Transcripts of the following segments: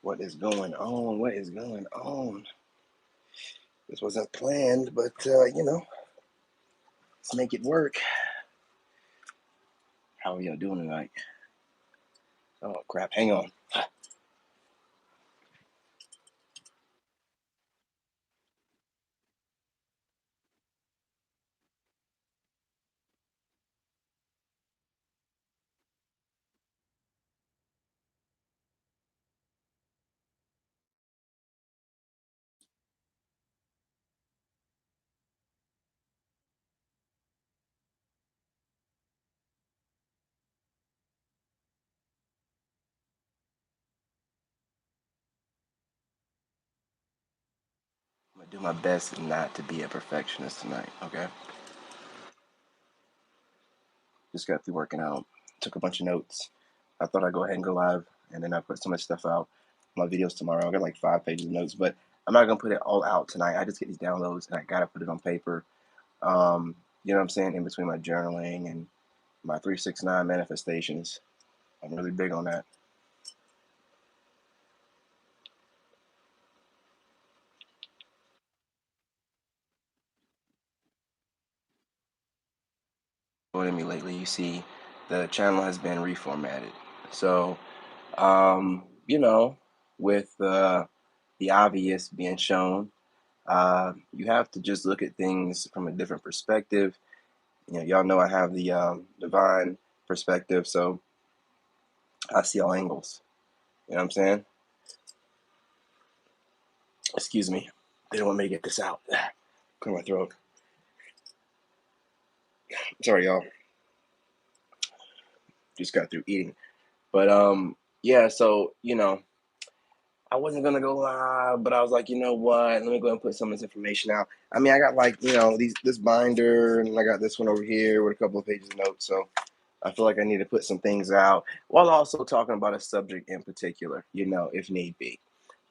What is going on? What is going on? This wasn't planned, but let's make it work. How are y'all doing tonight? Oh crap! Hang on. I'm gonna do my best not to be a perfectionist tonight. Okay. Just got through working out. Took a bunch of notes. I thought I'd go ahead and go live, and then I put so much stuff out. My videos tomorrow. I got like 5 pages of notes, but I'm not gonna put it all out tonight. I just get these downloads, and I gotta put it on paper. You know what I'm saying? In between my journaling and my 369 manifestations, I'm really big on that. Joining me lately, you see the channel has been reformatted. So, you know, with the obvious being shown, you have to just look at things from a different perspective. Y'all know I have the divine perspective, so I see all angles. You know what I'm saying? Excuse me. They don't want me to get this out. Clear my throat. Sorry, y'all. Just got through eating. But yeah, so I wasn't gonna go live, but I was like, you know what? Let me go and put some of this information out. I mean, I got like, this binder, and I got this one over here with a couple of pages of notes. So I feel like I need to put some things out while also talking about a subject in particular, if need be.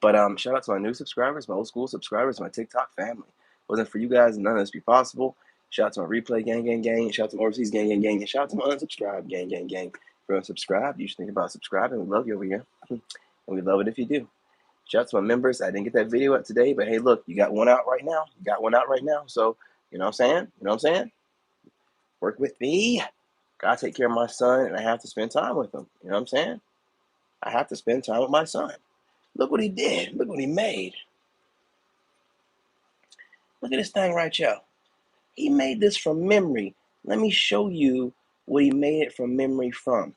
But shout out to my new subscribers, my old school subscribers, my TikTok family. Wasn't for you guys, none of this be possible. Shout out to my replay gang, gang, gang. Shout out to my overseas gang, gang, gang. And shout out to my unsubscribed gang, gang, gang. If you're unsubscribed, you should think about subscribing. We love you over here. And we love it if you do. Shout out to my members. I didn't get that video out today, but hey, look, you got one out right now. You got one out right now. So, you know what I'm saying? You know what I'm saying? Work with me. Gotta take care of my son, and I have to spend time with him. You know what I'm saying? I have to spend time with my son. Look what he did. Look what he made. Look at this thing right here. He made this from memory. Let me show you what he made it from memory from.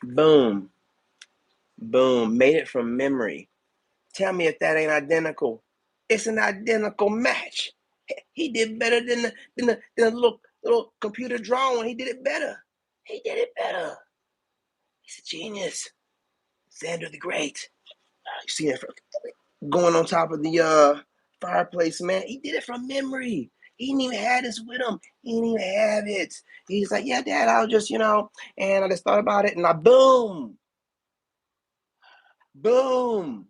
Boom. Boom. Made it from memory. Tell me if that ain't identical. It's an identical match. He did better than the little computer drawing. He did it better. He did it better. He's a genius. Xander the Great. You see that going on top of the fireplace, man. He did it from memory. He didn't even have this with him. He didn't even have it. He's like, yeah, Dad, I was just, and I just thought about it, and I boom, boom,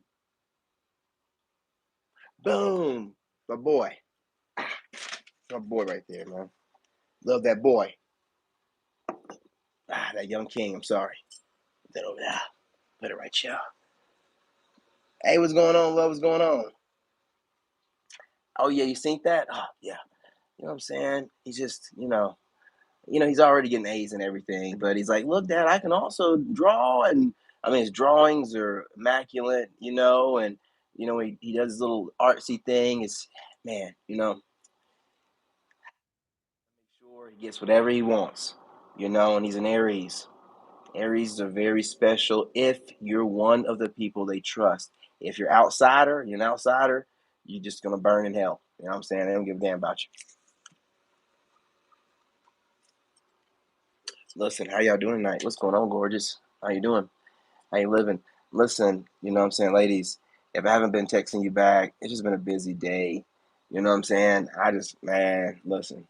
boom. My boy. My boy right there, man. Love that boy. That young king. I'm sorry. Put that over there. Put it right here. Hey, what's going on, love? What's going on? Oh yeah, you seen that? Oh yeah. You know what I'm saying? He's just, he's already getting A's and everything, but he's like, look, Dad, I can also draw, and I mean his drawings are immaculate, and he does his little artsy thing. It's man, sure he gets whatever he wants, and he's an Aries. Aries are very special if you're one of the people they trust. If you're you're an outsider, you're just gonna burn in hell. You know what I'm saying? They don't give a damn about you. Listen, how y'all doing tonight? What's going on, gorgeous? How you doing? How you living? Listen, you know what I'm saying, ladies, if I haven't been texting you back, it's just been a busy day. You know what I'm saying? Man, listen,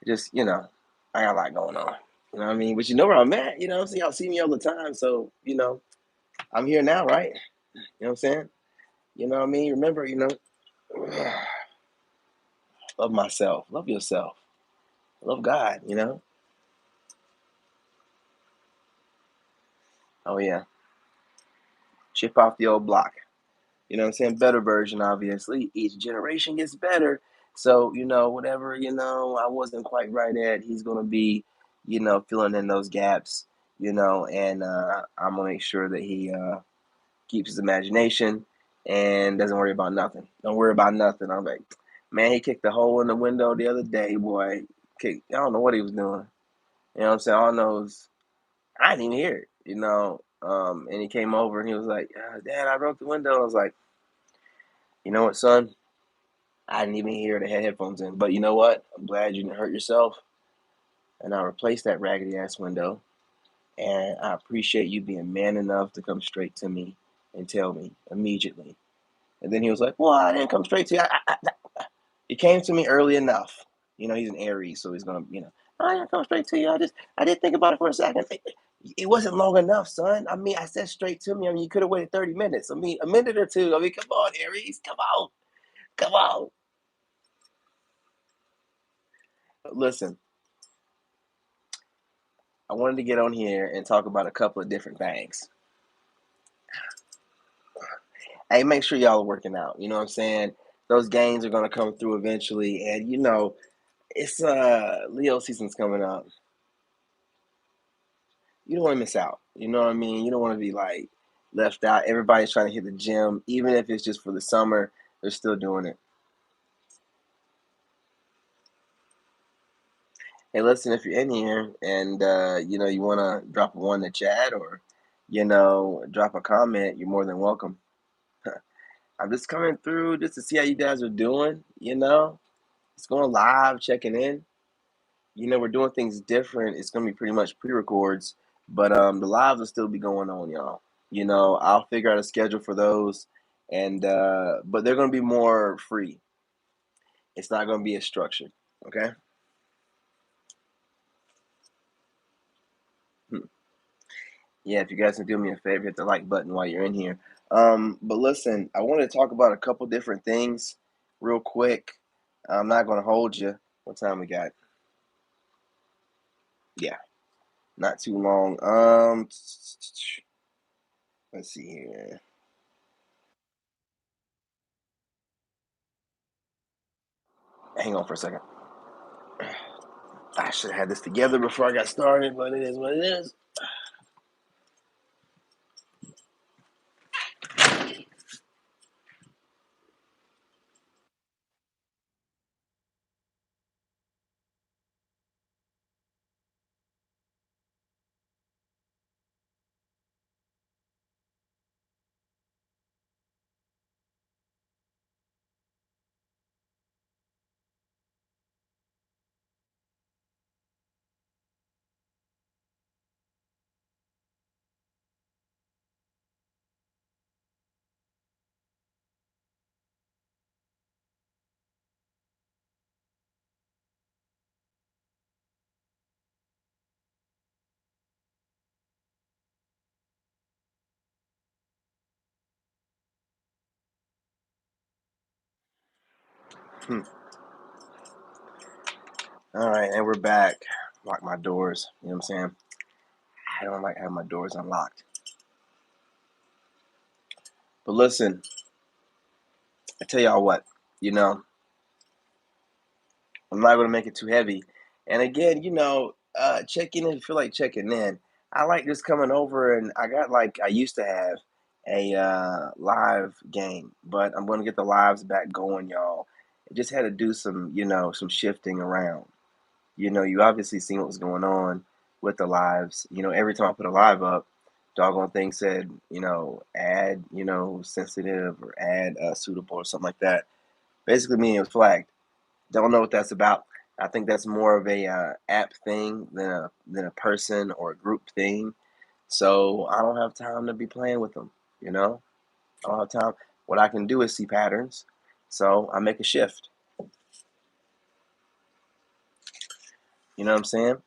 just, I got a lot going on. You know what I mean? But you know where I'm at, you know what I'm saying? Y'all see me all the time, so, I'm here now, right? You know what I'm saying? You know what I mean? Remember, love myself, love yourself, love God, Oh yeah, chip off the old block. You know what I'm saying? Better version, obviously. Each generation gets better. So, whatever, I wasn't quite right at, he's gonna be, filling in those gaps, and I'm gonna make sure that he keeps his imagination and doesn't worry about nothing. Don't worry about nothing. I'm like, man, he kicked a hole in the window the other day, boy. I don't know what he was doing. You know what I'm saying? All I know is I didn't even hear it, and he came over and he was like, Dad, I broke the window. I was like, you know what, son? I didn't even hear it. I had headphones in. But you know what? I'm glad you didn't hurt yourself. And I replaced that raggedy ass window. And I appreciate you being man enough to come straight to me and tell me immediately. And then he was like, well, I didn't come straight to you. He came to me early enough. He's an Aries, so he's going to, I didn't come straight to you. I did think about it for a second. It wasn't long enough, son. I mean, I said straight to me. I mean, you could have waited 30 minutes. I mean, a minute or two. I mean, come on, Aries. Come on. Come on. Listen, I wanted to get on here and talk about a couple of different things. Hey, make sure y'all are working out. You know what I'm saying? Those gains are gonna come through eventually, and it's Leo season's coming up. You don't want to miss out. You know what I mean? You don't want to be like left out. Everybody's trying to hit the gym, even if it's just for the summer. They're still doing it. Hey, listen, if you're in here and you want to drop a one in the chat or drop a comment, you're more than welcome. I'm just coming through just to see how you guys are doing. It's going live, checking in. We're doing things different. It's gonna be pretty much pre-records, but the lives will still be going on, y'all. I'll figure out a schedule for those, and but they're gonna be more free. It's not gonna be as structured. Okay. Hmm. Yeah, if you guys can do me a favor, hit the like button while you're in here. But listen, I want to talk about a couple different things real quick. I'm not gonna hold you. What time we got? Yeah, not too long. Let's see here. Hang on for a second. I should have had this together before I got started, but it is what it is. Hmm. All right, and we're back. Lock my doors. You know what I'm saying? I don't like having my doors unlocked. But listen, I tell y'all what, you know, I'm not gonna make it too heavy. And again, checking in, feel like checking in. I like just coming over and I got like I used to have a live game, but I'm gonna get the lives back going, y'all. I just had to do some shifting around. You obviously seen what was going on with the lives. Every time I put a live up, doggone thing said, add, sensitive or add suitable or something like that. Basically, meaning it was flagged. Don't know what that's about. I think that's more of a app thing than a person or a group thing. So I don't have time to be playing with them. I don't have time. What I can do is see patterns. So I make a shift. You know what I'm saying?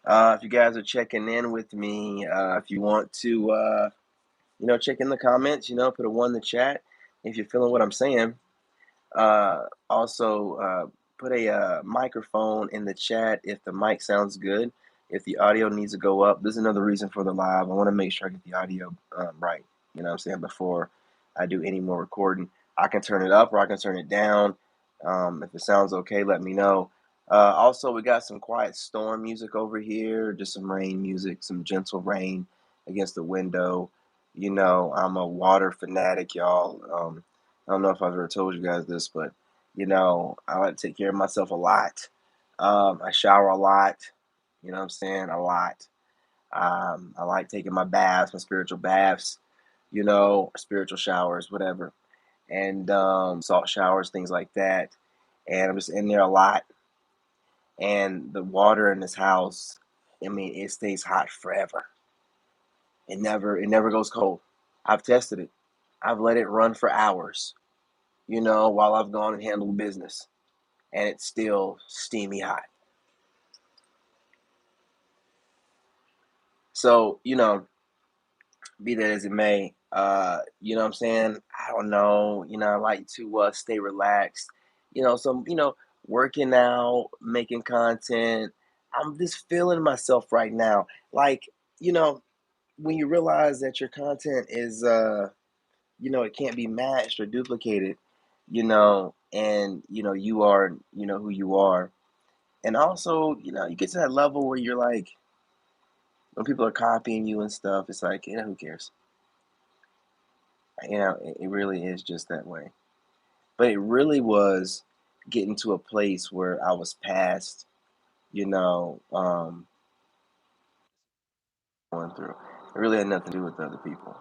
If you guys are checking in with me, if you want to, check in the comments, put a one in the chat. If you're feeling what I'm saying, also put a microphone in the chat if the mic sounds good. If the audio needs to go up, this is another reason for the live. I want to make sure I get the audio right. You know what I'm saying? Before I do any more recording, I can turn it up or I can turn it down. If it sounds okay, let me know. Also, we got some quiet storm music over here, just some rain music, some gentle rain against the window. You know, I'm a water fanatic, y'all. I don't know if I've ever told you guys this, but you know, I like to take care of myself a lot. I shower a lot. You know what I'm saying? A lot. I like taking my baths, my spiritual baths, you know, spiritual showers, whatever, and salt showers, things like that. And I'm just in there a lot. And the water in this house, I mean, it stays hot forever. It never goes cold. I've tested it. I've let it run for hours, you know, while I've gone and handled business, and it's still steamy hot. So, you know, be that as it may, you know what I'm saying? I don't know. You know, I like to stay relaxed. You know, some, you know, working out, making content. I'm just feeling myself right now. Like, you know, when you realize that your content is, you know, it can't be matched or duplicated, you know, and, you know, you are, you know, who you are. And also, you know, you get to that level where you're like, when people are copying you and stuff, it's like, you know, who cares? You know, it really is just that way. But it really was getting to a place where I was past, you know, going through. It really had nothing to do with other people,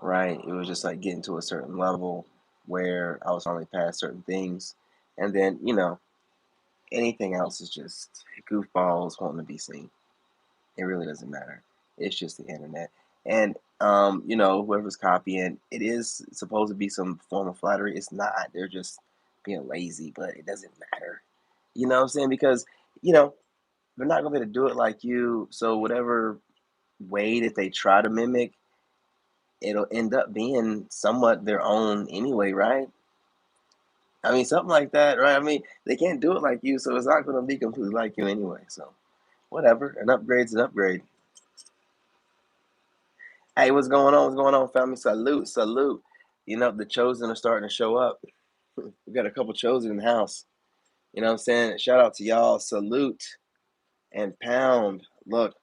right? It was just like getting to a certain level where I was only past certain things. And then, you know, anything else is just goofballs wanting to be seen. It really doesn't matter. It's just the internet. And you know, whoever's copying, it is supposed to be some form of flattery. It's not. They're just being lazy, but it doesn't matter. You know what I'm saying? Because, you know, they're not gonna be able to do it like you. So whatever way that they try to mimic, it'll end up being somewhat their own anyway, right? I mean, something like that, right? I mean, they can't do it like you, so it's not gonna be completely like you anyway. So whatever. An upgrade's an upgrade. Hey, what's going on? What's going on, family? Salute, salute. You know, the chosen are starting to show up. We got a couple chosen in the house. You know what I'm saying? Shout out to y'all. Salute and pound. Look,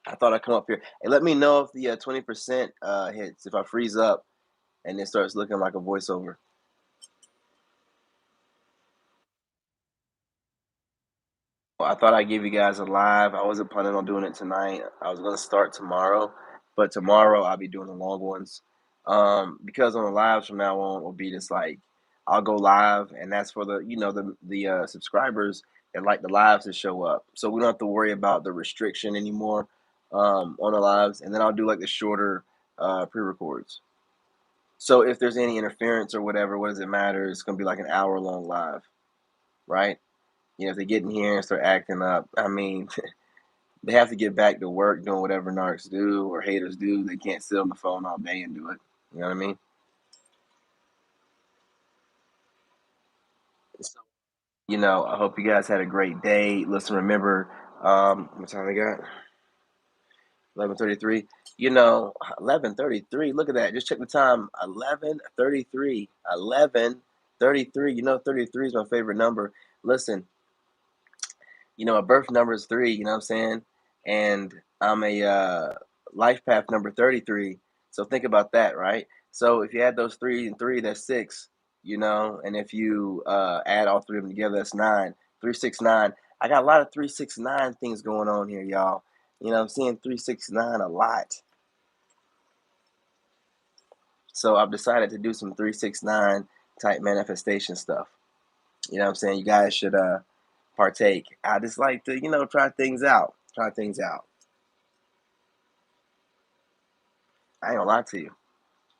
I thought I'd come up here. Hey, let me know if the 20% hits, if I freeze up and it starts looking like a voiceover. Well, I thought I'd give you guys a live. I wasn't planning on doing it tonight. I was gonna start tomorrow, but tomorrow I'll be doing the long ones. Because on the lives from now on will be just like I'll go live, and that's for the you know the subscribers and like the lives to show up, so we don't have to worry about the restriction anymore on the lives. And then I'll do like the shorter pre-records. So if there's any interference or whatever, what does it matter? It's gonna be like an hour long live, right? You know, if they get in here and start acting up, I mean, they have to get back to work doing whatever narcs do or haters do. They can't sit on the phone all day and do it. You know what I mean? So, you know, I hope you guys had a great day. Listen, remember, what time we got? 11:33. You know, 11:33. Look at that. Just check the time. 11:33. 11:33. You know, 33 is my favorite number. Listen, you know, my birth number is 3, you know what I'm saying? And I'm a life path number 33. So think about that, right? So if you add those 3 and 3, that's 6, you know, and if you add all 3 of them together, that's 9. 369. I got a lot of 369 things going on here, y'all. You know, I'm seeing 369 a lot. So I've decided to do some 369 type manifestation stuff. You know what I'm saying? You guys should partake. I just like to, you know, try things out. Try things out. I ain't gonna lie to you.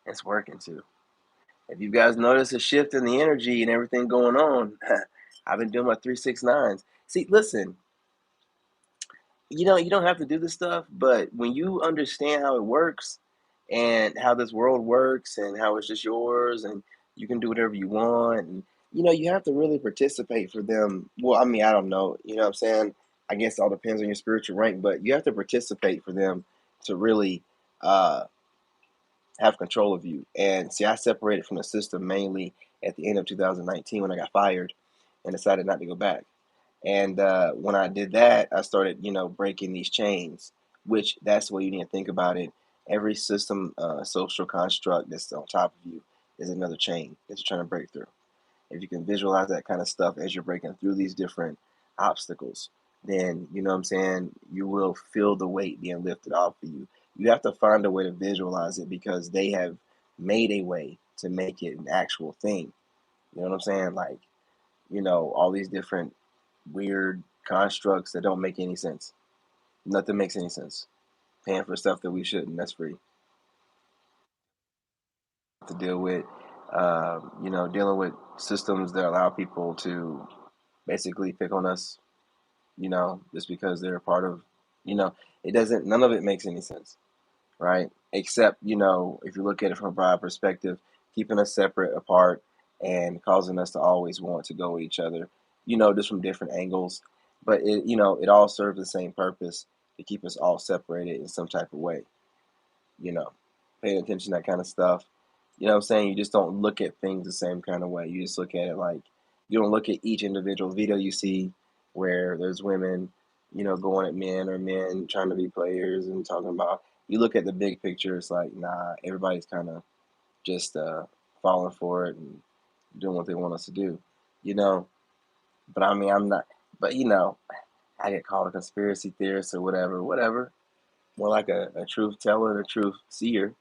It's working too. If you guys notice a shift in the energy and everything going on, I've been doing my 369s. See, listen, you know, you don't have to do this stuff, but when you understand how it works and how this world works and how it's just yours and you can do whatever you want, and you know, you have to really participate for them. Well, I mean, I don't know, you know what I'm saying? I guess it all depends on your spiritual rank, but you have to participate for them to really uh, have control of you. And see, I separated from the system mainly at the end of 2019 when I got fired and decided not to go back. And when I did that, I started, breaking these chains, which that's the way you need to think about it. Every system, social construct that's on top of you is another chain that you're trying to break through. If you can visualize that kind of stuff as you're breaking through these different obstacles, then you know what I'm saying, you will feel the weight being lifted off of you. You have to find a way to visualize it because they have made a way to make it an actual thing. You know what I'm saying? Like, all these different weird constructs that don't make any sense. Nothing makes any sense. Paying for stuff that we shouldn't, that's free to deal with. Dealing with systems that allow people to basically pick on us, just because they're a part of, you know, none of it makes any sense, right? Except, if you look at it from a broad perspective, keeping us separate, apart, and causing us to always want to go with each other, just from different angles. But it all serves the same purpose to keep us all separated in some type of way, you know, paying attention to that kind of stuff. You know what I'm saying? You just don't look at things the same kind of way. You just look at it like you don't look at each individual video you see where there's women, going at men or men trying to be players and talking about. You look at the big picture, it's like, nah, everybody's kind of just falling for it and doing what they want us to do, you know. But I mean, I'm not, but I get called a conspiracy theorist or whatever, whatever. More like a truth teller and a truth seer.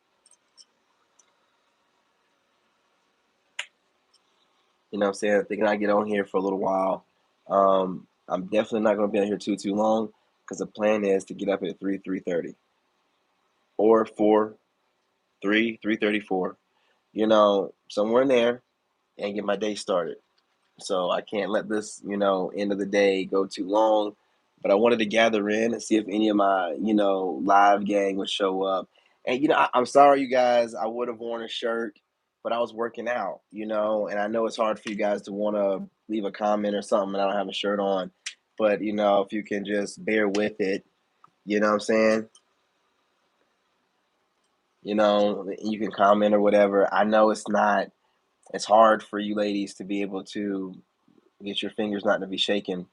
You know what I'm saying? Thinking I get on here for a little while. I'm definitely not going to be on here too long because the plan is to get up at 3:30, or 3:34. Somewhere in there, and get my day started. So I can't let this, end of the day go too long. But I wanted to gather in and see if any of my, live gang would show up. And I'm sorry, you guys. I would have worn a shirt, but I was working out, and I know it's hard for you guys to want to leave a comment or something, and I don't have a shirt on. But if you can just bear with it, you know what I'm saying? You can comment or whatever. I know it's hard for you ladies to be able to get your fingers not to be shaking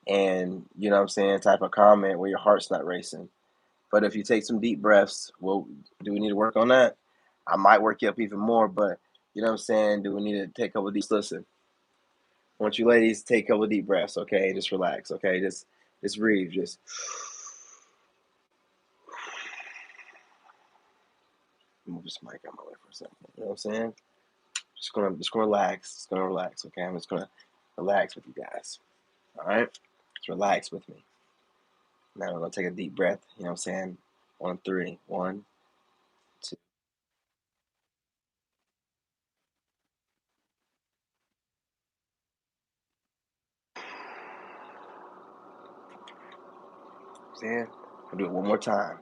and what I'm saying, type of comment where your heart's not racing. But if you take some deep breaths, well, do we need to work on that? I might work you up even more, but you know what I'm saying? Do we need to take a couple of deep listen? I want you ladies to take a couple of deep breaths, okay? Just relax, okay? Just breathe, just move this mic out my way for a second. You know what I'm saying? Just gonna relax. Just gonna relax, okay? I'm just gonna relax with you guys. All right? Just relax with me. Now I'm gonna take a deep breath, you know what I'm saying? On three. One, two. Saying? I'll do it one more time.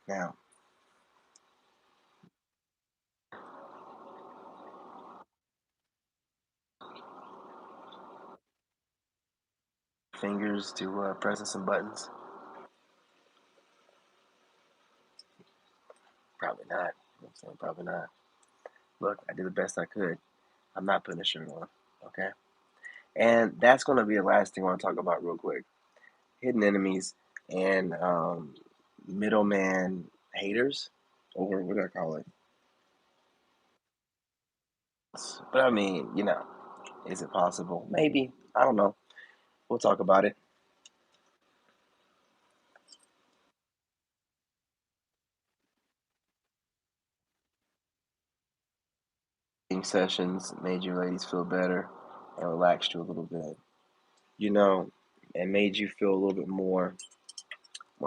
Now, fingers to pressing some buttons. Probably not. You know what I'm saying? Probably not. Look, I did the best I could. I'm not putting a shirt on. Okay? And that's going to be the last thing I want to talk about real quick. Hidden enemies and middleman haters, or what do I call it? But I mean, is it possible? Maybe. I don't know. We'll talk about it. Sessions made you ladies feel better and relaxed you a little bit, you know, and made you feel a little bit more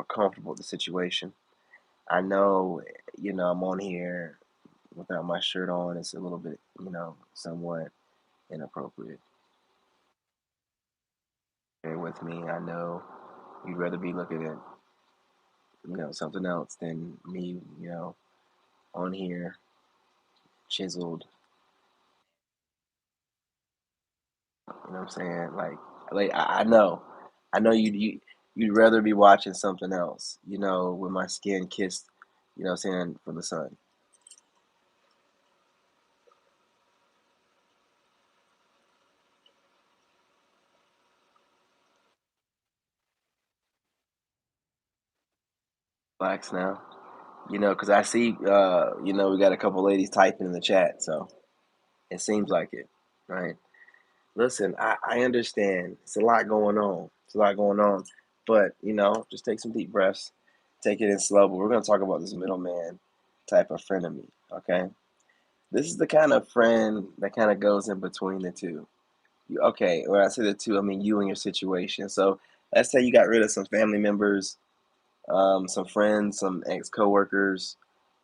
comfortable with the situation. I know, I'm on here without my shirt on. It's a little bit, somewhat inappropriate. Bear with me. I know you'd rather be looking at something else than me, on here chiseled. You know what I'm saying? Like I know you'd rather be watching something else. With my skin kissed, what I'm saying, from the sun. Relax now. Because I see, we got a couple ladies typing in the chat, so it seems like it, right? Listen, I understand. It's a lot going on. It's a lot going on. But, just take some deep breaths. Take it in slow. But we're going to talk about this middleman type of frenemy, okay? This is the kind of friend that kind of goes in between the two. Okay, when I say the two, I mean you and your situation. So let's say you got rid of some family members, some friends, some ex coworkers,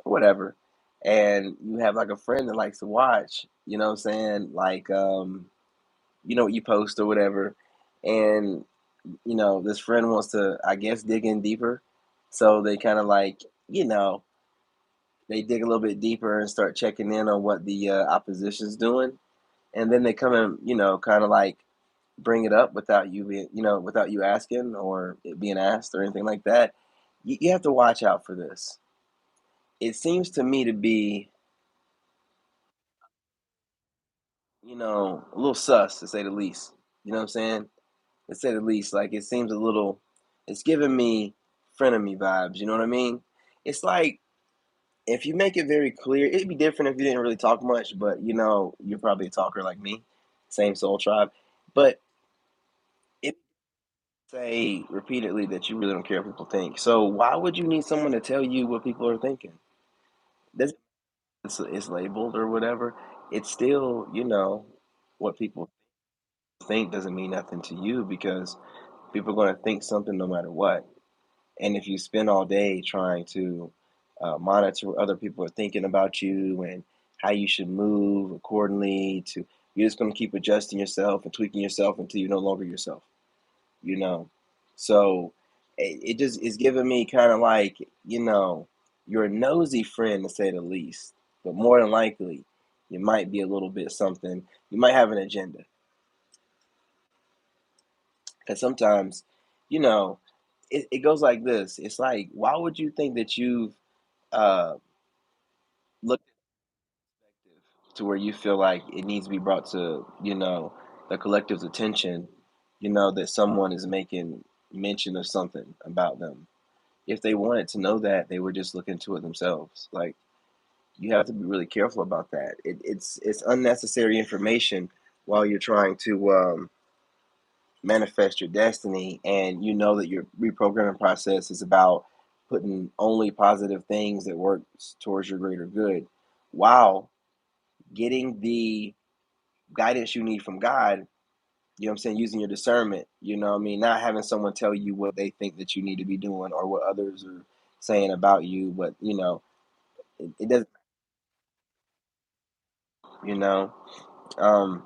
whatever, and you have like a friend that likes to watch. You know what I'm saying? Like, what you post or whatever, and this friend wants to, I guess, dig in deeper. So they kind of like, they dig a little bit deeper and start checking in on what the opposition's doing, and then they come and kind of like bring it up without you being, without you asking or it being asked or anything like that. You have to watch out for this. It seems to me to be, a little sus to say the least. You know what I'm saying? To say the least, like it seems a little. It's giving me frenemy vibes. You know what I mean? It's like if you make it very clear, it'd be different if you didn't really talk much. But you're probably a talker like me, same soul tribe. But it say repeatedly that you really don't care what people think. So why would you need someone to tell you what people are thinking? That's it's labeled or whatever. It's still, what people think doesn't mean nothing to you because people are going to think something no matter what. And if you spend all day trying to monitor what other people are thinking about you and how you should move accordingly, you're just going to keep adjusting yourself and tweaking yourself until you're no longer yourself. you know. So it just is giving me kind of like, you're a nosy friend to say the least, but more than likely, you might be a little bit something. You might have an agenda. Because sometimes, you know, it goes like this. It's like, why would you think that you've uh, looked to where you feel like it needs to be brought to, the collective's attention, that someone is making mention of something about them? If they wanted to know that, they would just look into it themselves. Like you have to be really careful about that. It's unnecessary information while you're trying to manifest your destiny, and you know that your reprogramming process is about putting only positive things that works towards your greater good, while getting the guidance you need from God. You know what I'm saying? Using your discernment. You know what I mean? Not having someone tell you what they think that you need to be doing or what others are saying about you, but it doesn't, you know. Um,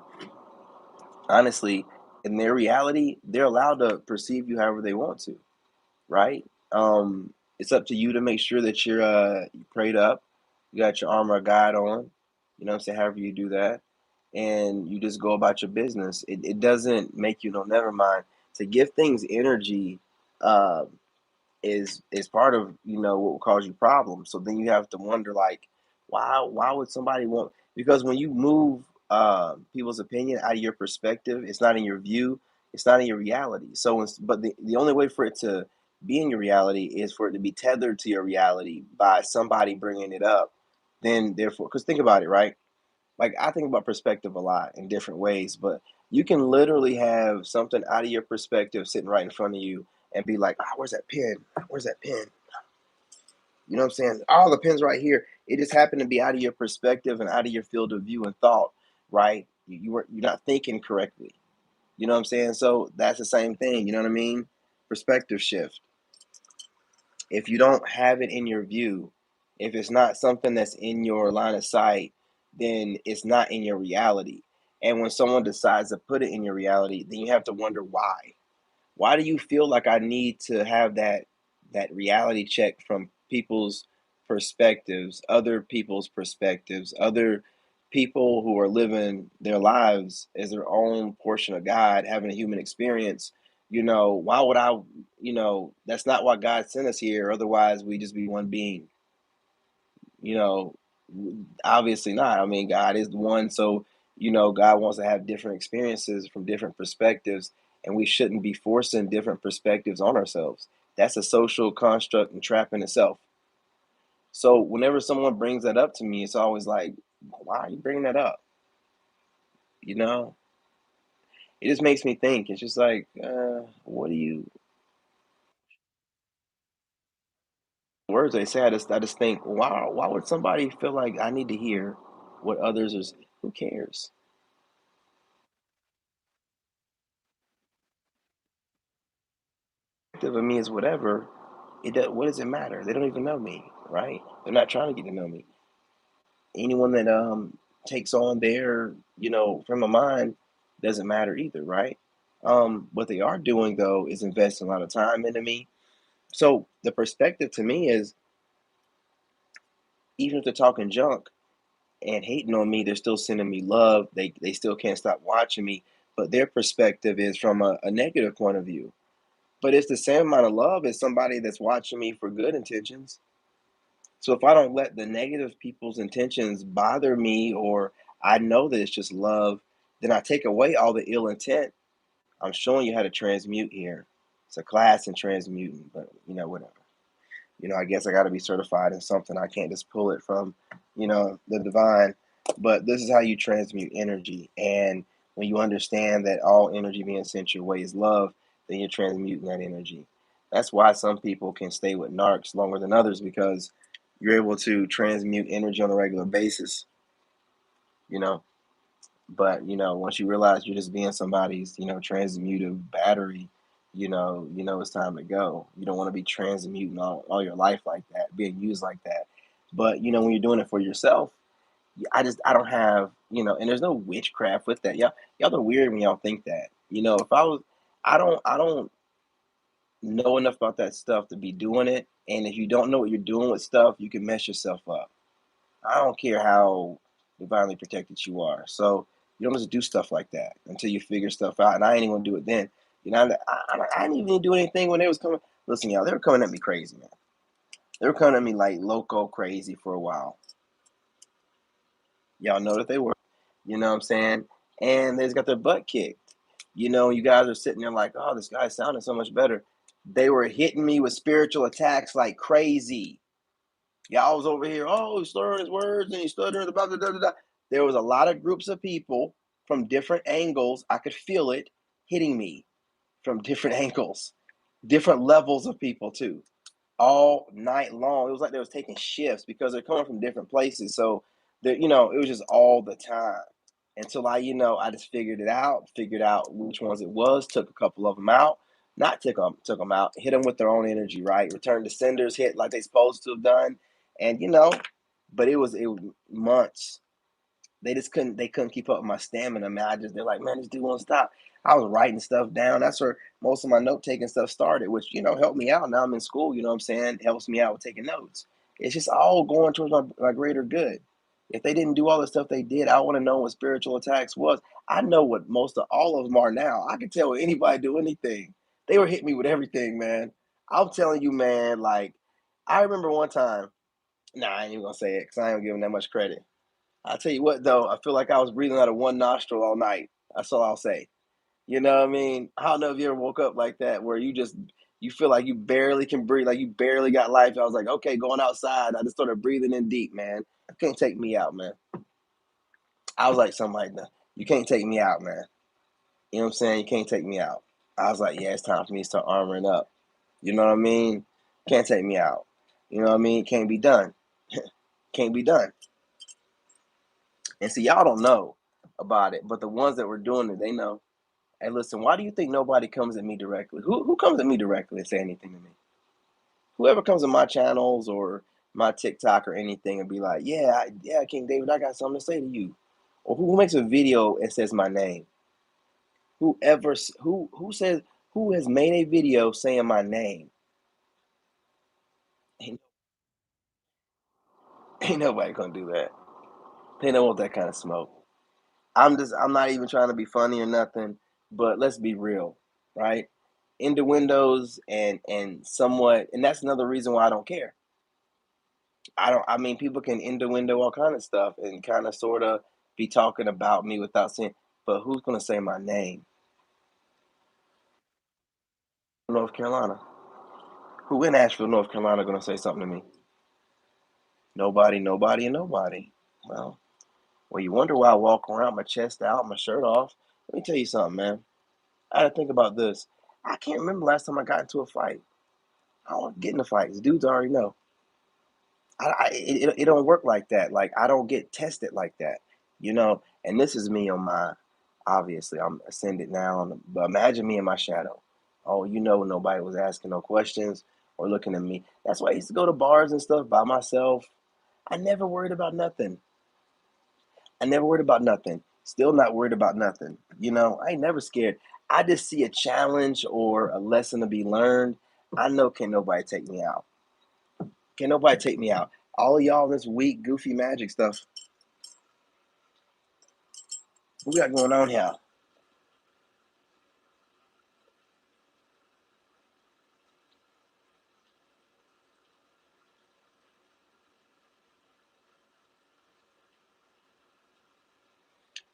Honestly, in their reality, they're allowed to perceive you however they want to, right? It's up to you to make sure that you prayed up, you got your armor of God on, you know what I'm saying, however you do that, and you just go about your business. It doesn't make you no never mind. To give things energy, uh, is part of what will cause you problems. So then you have to wonder like, why would somebody want? Because when you move people's opinion out of your perspective, it's not in your view, it's not in your reality. So, but the only way for it to be in your reality is for it to be tethered to your reality by somebody bringing it up. Then therefore, because think about it, right? Like I think about perspective a lot in different ways, but you can literally have something out of your perspective sitting right in front of you and be like, ah, where's that pen? Where's that pen? You know what I'm saying? All the pens right here. It just happened to be out of your perspective and out of your field of view and thought, right? You're not thinking correctly. You know what I'm saying? So that's the same thing. You know what I mean? Perspective shift. If you don't have it in your view, if it's not something that's in your line of sight, then it's not in your reality. And when someone decides to put it in your reality, then you have to wonder why. Why do you feel like I need to have that that reality check from people's perspectives, other people's perspectives, other people who are living their lives as their own portion of God, having a human experience. Why would I, that's not why God sent us here. Otherwise, we just be one being. You know, Obviously not. I mean, God is the one. So, God wants to have different experiences from different perspectives, and we shouldn't be forcing different perspectives on ourselves. That's a social construct and trap in itself. So, whenever someone brings that up to me, it's always like, why are you bringing that up? You know, it just makes me think. It's just like, what do you, words they say, I just think, wow, why would somebody feel like I need to hear what others is, who cares? Of me is whatever. What does it matter? They don't even know me, right? They're not trying to get to know me. Anyone that takes on their frame of mind doesn't matter either, right? What they are doing though is investing a lot of time into me. So the perspective to me is, even if they're talking junk and hating on me, they're still sending me love. They still can't stop watching me, but their perspective is from a negative point of view. But it's the same amount of love as somebody that's watching me for good intentions. So if I don't let the negative people's intentions bother me, or I know that it's just love, then I take away all the ill intent. I'm showing you how to transmute here. It's a class in transmuting, but whatever. I guess I got to be certified in something. I can't just pull it from, the divine. But this is how you transmute energy. And when you understand that all energy being sent your way is love, then you're transmuting that energy. That's why some people can stay with narcs longer than others, because you're able to transmute energy on a regular basis, you know. But once you realize you're just being somebody's, transmutive battery, it's time to go. You don't want to be transmuting all your life like that, being used like that. But when you're doing it for yourself, I don't have, and there's no witchcraft with that. Y'all are weird when y'all think that. If I was, I don't know enough about that stuff to be doing it. And if you don't know what you're doing with stuff, you can mess yourself up. I don't care how divinely protected you are. So you don't just do stuff like that until you figure stuff out. And I ain't even gonna do it then. I didn't even do anything when they was coming. Listen, y'all, they were coming at me crazy, man. They were coming at me like loco crazy for a while. Y'all know that they were. You know what I'm saying? And they just got their butt kicked. You guys are sitting there like, oh, this guy sounded so much better. They were hitting me with spiritual attacks like crazy. Y'all was over here, oh, he's slurring his words and he's stuttering, blah, blah, blah, blah. There was a lot of groups of people from different angles. I could feel it hitting me from different angles, different levels of people too, all night long. It was like they was taking shifts because they're coming from different places. So it was just all the time until I just figured out which ones it was, took a couple of them out, not took them out, hit them with their own energy, right? Return to senders, hit like they supposed to have done, and but it was months. They couldn't keep up with my stamina, man. They're like, man, this dude won't stop. I was writing stuff down. That's where most of my note taking stuff started, which helped me out. Now I'm in school, you know what I'm saying? It helps me out with taking notes. It's just all going towards my greater good. If they didn't do all the stuff they did, I want to know what spiritual attacks was. I know what most of all of them are now. I can tell when anybody do anything. They were hitting me with everything, man. I'm telling you, man. Like, I remember one time. Nah, I ain't even gonna say it because I ain't giving that much credit. I'll tell you what, though, I feel like I was breathing out of one nostril all night. That's all I'll say. You know what I mean? I don't know if you ever woke up like that where you feel like you barely can breathe, like you barely got life. I was like, okay, going outside. I just started breathing in deep, man. You can't take me out, man. I was like something like that. You can't take me out, man. You know what I'm saying? You can't take me out. I was like, yeah, it's time for me to start armoring up. You know what I mean? Can't take me out. You know what I mean? Can't be done. Can't be done. And see, y'all don't know about it, but the ones that were doing it, they know. Hey, listen, why do you think nobody comes at me directly? Who comes at me directly and say anything to me? Whoever comes to my channels or my TikTok or anything and be like, yeah, yeah, King David, I got something to say to you. Or who makes a video and says my name? Who says, who has made a video saying my name? Ain't, ain't nobody gonna do that. They don't want that kind of smoke. I'm not even trying to be funny or nothing, but let's be real, right? Innuendos and somewhat, and that's another reason why I don't care. I mean, people can innuendo all kind of stuff and kind of sort of be talking about me without saying, but who's gonna say my name? North Carolina. Who in Asheville, North Carolina, gonna say something to me? Nobody, nobody, and nobody. Well, well, you wonder why I walk around my chest out, my shirt off. Let me tell you something, man. I had to think about this. I can't remember last time I got into a fight. I don't get into fights. Dudes already know. It don't work like that. Like I don't get tested like that, you know. And this is me on my. Obviously, I'm ascended now, but imagine me in my shadow. Oh, you know, nobody was asking no questions or looking at me. That's why I used to go to bars and stuff by myself. I never worried about nothing. I never worried about nothing. Still not worried about nothing. You know, I ain't never scared. I just see a challenge or a lesson to be learned. I know can't nobody take me out. Can't nobody take me out. All of y'all this weak, goofy magic stuff. What we got going on here?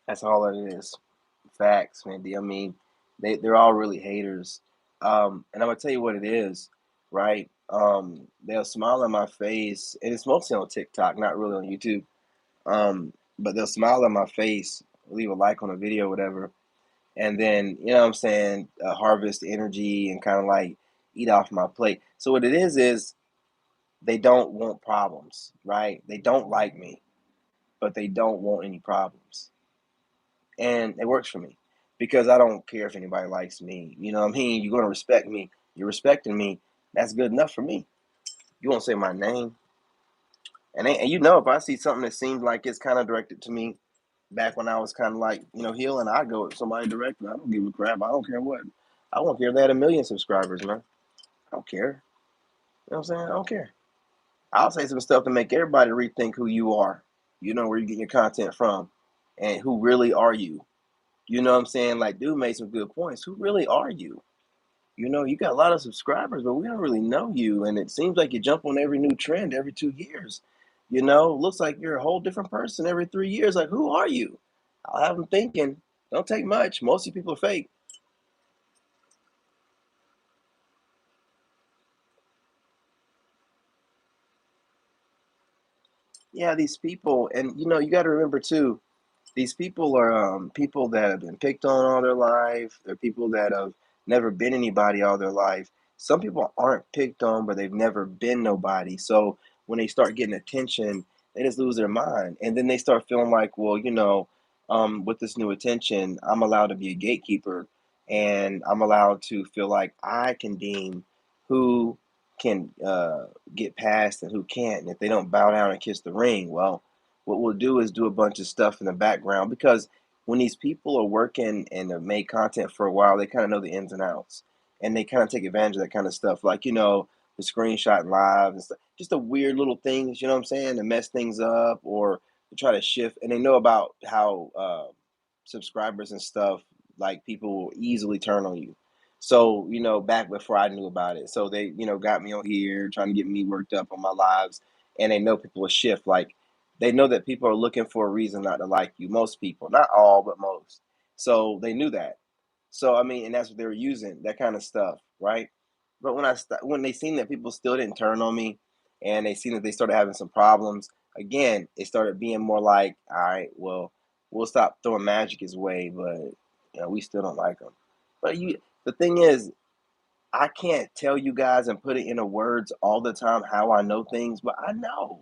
That's all it is. Facts, man. I mean, they're all really haters. And I'm gonna tell you what it is, right? They'll smile on my face, and it's mostly on TikTok, not really on YouTube. But they'll smile on my face, leave a like on a video, whatever, and then you know what I'm saying, harvest energy and kind of like eat off my plate. So what it is they don't want problems, right? They don't like me, but they don't want any problems, and it works for me because I don't care if anybody likes me. You know what I mean? You're gonna respect me. You're respecting me. That's good enough for me. You won't say my name, and you know if I see something that seems like it's kind of directed to me, back when I was kind of like, you know, healing, I go with somebody directly. I don't give a crap. I don't care what. I won't care if they had 1 million subscribers, man. I don't care. You know what I'm saying? I don't care. I'll say some stuff to make everybody rethink who you are. You know, where you get your content from and who really are you. You know what I'm saying? Like, dude made some good points. Who really are you? You know, you got a lot of subscribers, but we don't really know you. And it seems like you jump on every new trend every 2 years. You know, looks like you're a whole different person every 3 years. Like, who are you? I'll have them thinking. Don't take much. Most of you people are fake. Yeah, these people, and you know, you got to remember too, these people are people that have been picked on all their life. They're people that have never been anybody all their life. Some people aren't picked on, but they've never been nobody. So when they start getting attention, they just lose their mind, and then they start feeling like, well, you know, with this new attention, I'm allowed to be a gatekeeper, and I'm allowed to feel like I can deem who can get past and who can't. And if they don't bow down and kiss the ring, well, what we'll do is do a bunch of stuff in the background because when these people are working and have made content for a while, they kind of know the ins and outs and they kind of take advantage of that kind of stuff. Like, you know, the screenshot live and stuff, just the weird little things, you know what I'm saying, to mess things up or to try to shift. And they know about how subscribers and stuff, like people will easily turn on you. So, you know, back before I knew about it. So they, you know, got me on here trying to get me worked up on my lives. And they know people will shift. Like they know that people are looking for a reason not to like you. Most people, not all, but most. So they knew that. So I mean, and that's what they were using, that kind of stuff, right? But when they seen that people still didn't turn on me, and they seen that they started having some problems, again, it started being more like, all right, well, we'll stop throwing magic his way, but you know, we still don't like him. But the thing is, I can't tell you guys and put it into words all the time how I know things, but I know.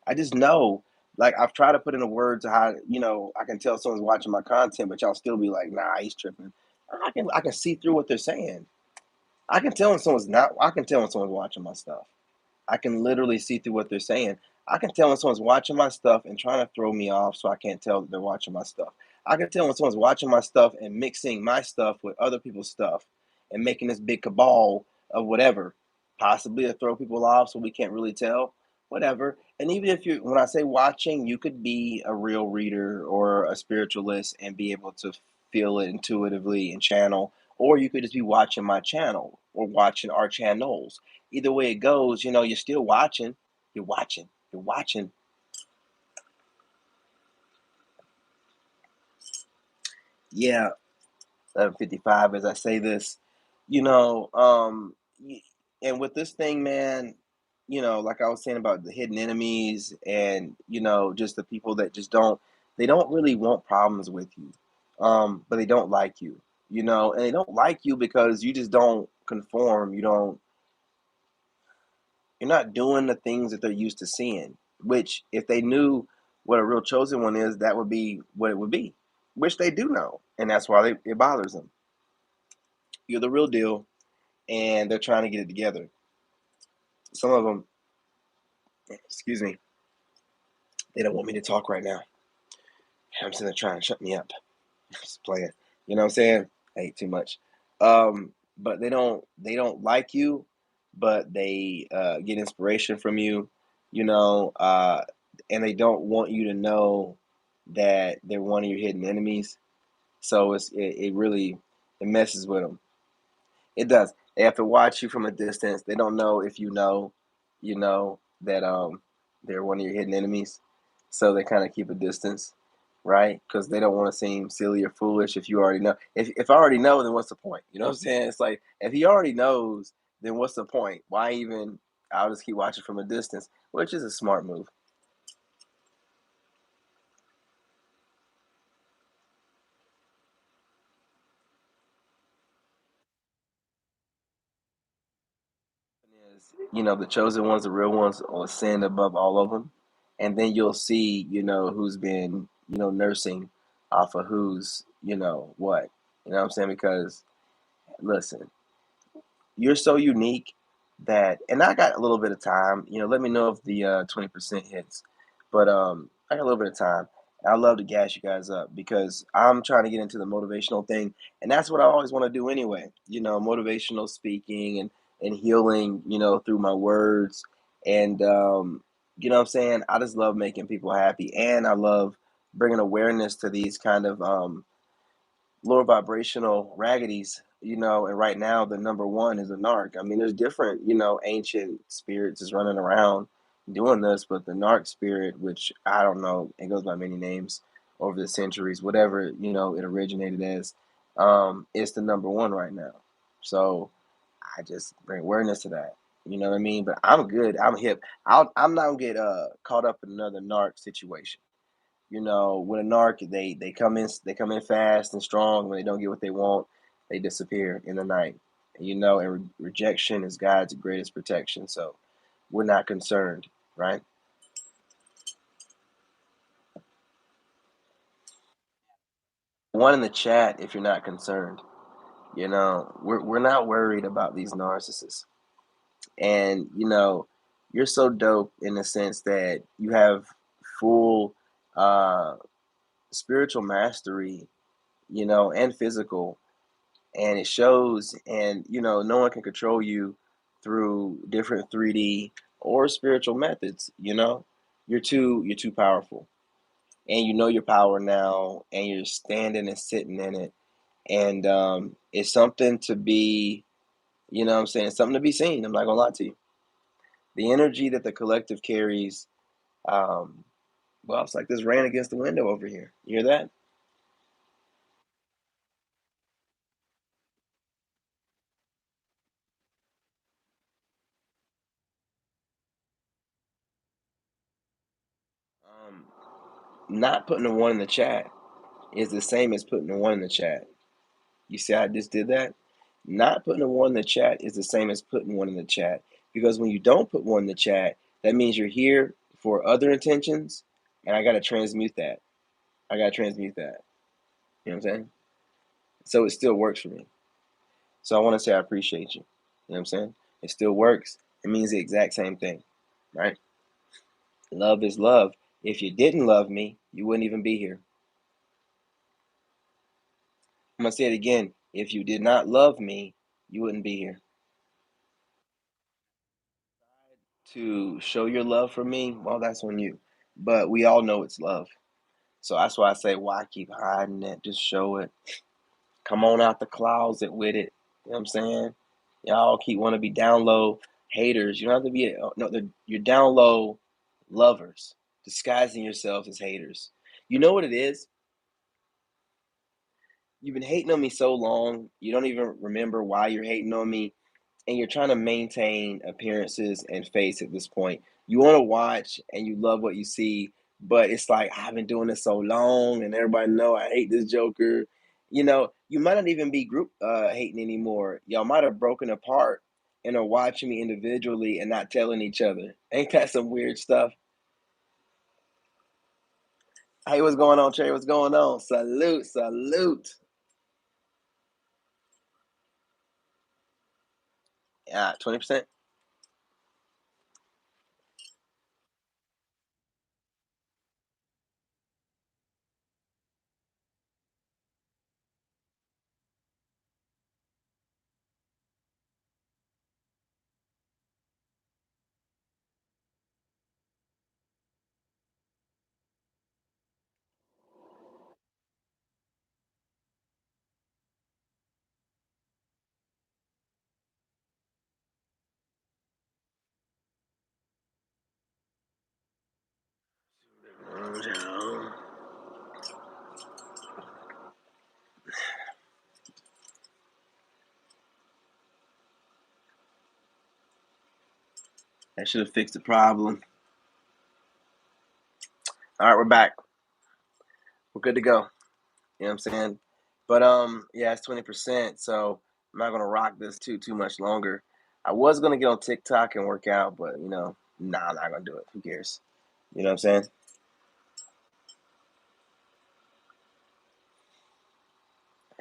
I just know. Like I've tried to put into words how you know I can tell someone's watching my content, but y'all still be like, "Nah, he's tripping." I can see through what they're saying. I can tell when someone's not. I can tell when someone's watching my stuff. I can literally see through what they're saying. I can tell when someone's watching my stuff and trying to throw me off, so I can't tell that they're watching my stuff. I can tell when someone's watching my stuff and mixing my stuff with other people's stuff and making this big cabal of whatever possibly to throw people off so we can't really tell, whatever. And even if you, when I say watching, you could be a real reader or a spiritualist and be able to feel it intuitively and channel, or you could just be watching my channel or watching our channels. Either way it goes, you're still watching. You're watching. You're watching. Yeah, 11:55 as I say this, you know, y- and with this thing, man, like I was saying about the hidden enemies and, just the people that just they don't really want problems with you, but they don't like you, and they don't like you because you just don't conform. You're not doing the things that they're used to seeing, which if they knew what a real chosen one is, that would be what it would be, which they do know. And that's why it bothers them. You're the real deal, and they're trying to get it together. Some of them, excuse me, they don't want me to talk right now. I'm sitting there trying to shut me up. Just playing. You know what I'm saying? I ate too much. But they don't like you, but they get inspiration from you, you know, uh, and they don't want you to know that they're one of your hidden enemies. So it really it messes with them. It does. They have to watch you from a distance. They don't know if that they're one of your hidden enemies. So they kind of keep a distance, right? Because they don't want to seem silly or foolish if you already know. If I already know, then what's the point? You know what I'm saying? It's like if he already knows, then what's the point? Why even I'll just keep watching from a distance, which is a smart move. Is the chosen ones, the real ones, will ascend above all of them, and then you'll see who's been nursing off of who's what. What I'm saying? Because listen, you're so unique that, and I got a little bit of time. Let me know if the 20% hits, but I got a little bit of time. I love to gas you guys up because I'm trying to get into the motivational thing, and that's what I always want to do anyway. Motivational speaking and healing. Through my words, and what I'm saying. I just love making people happy, and I love bringing awareness to these kind of lower vibrational raggities, and right now the number one is a narc. I mean, there's different, ancient spirits is running around doing this, but the narc spirit, which I don't know, it goes by many names over the centuries, whatever, it originated as, it's the number one right now. So I just bring awareness to that. You know what I mean? But I'm good. I'm hip. I'm not gonna get caught up in another narc situation. With a narc, they come in fast and strong. When they don't get what they want, they disappear in the night. And rejection is God's greatest protection. So we're not concerned, right? One in the chat, if you're not concerned, we're not worried about these narcissists. And you're so dope in the sense that you have full uh, spiritual mastery, and physical, and it shows. And no one can control you through different 3D or spiritual methods. You're too powerful, and your power now, and you're standing and sitting in it. And it's something to be, what I'm saying, it's something to be seen. I'm not gonna lie to you. The energy that the collective carries, um well, it's like this rain against the window over here. You hear that? um Not putting a one in the chat is the same as putting a one in the chat. You see how I just did that? Not putting a one in the chat is the same as putting one in the chat. Because when you don't put one in the chat, that means you're here for other intentions, and I gotta transmute that. I gotta transmute that. You know what I'm saying? So it still works for me. So I wanna say I appreciate you. You know what I'm saying? It still works. It means the exact same thing, right? Love is love. If you didn't love me, you wouldn't even be here. I'm gonna say it again. If you did not love me, you wouldn't be here. to show your love for me, well, that's on you. But we all know it's love. So that's why I say, why keep hiding it? Just show it. Come on out the closet with it. You know what I'm saying? Y'all keep want to be down low haters. You don't have to be, no, you're down low lovers, disguising yourselves as haters. You know what it is? You've been hating on me so long, you don't even remember why you're hating on me, and you're trying to maintain appearances and face at this point. You want to watch and you love what you see, but it's like I've been doing this so long, and everybody know I hate this Joker. You know, you might not even be group hating anymore. Y'all might have broken apart and are watching me individually and not telling each other. Ain't that some weird stuff? Hey, what's going on, Trey? What's going on? Salute, salute. Yeah, 20%. That should have fixed the problem. All right, we're back. We're good to go. You know what I'm saying? But yeah, it's 20%. So I'm not gonna rock this too much longer. I was gonna get on TikTok and work out, but nah, I'm not gonna do it. Who cares? You know what I'm saying?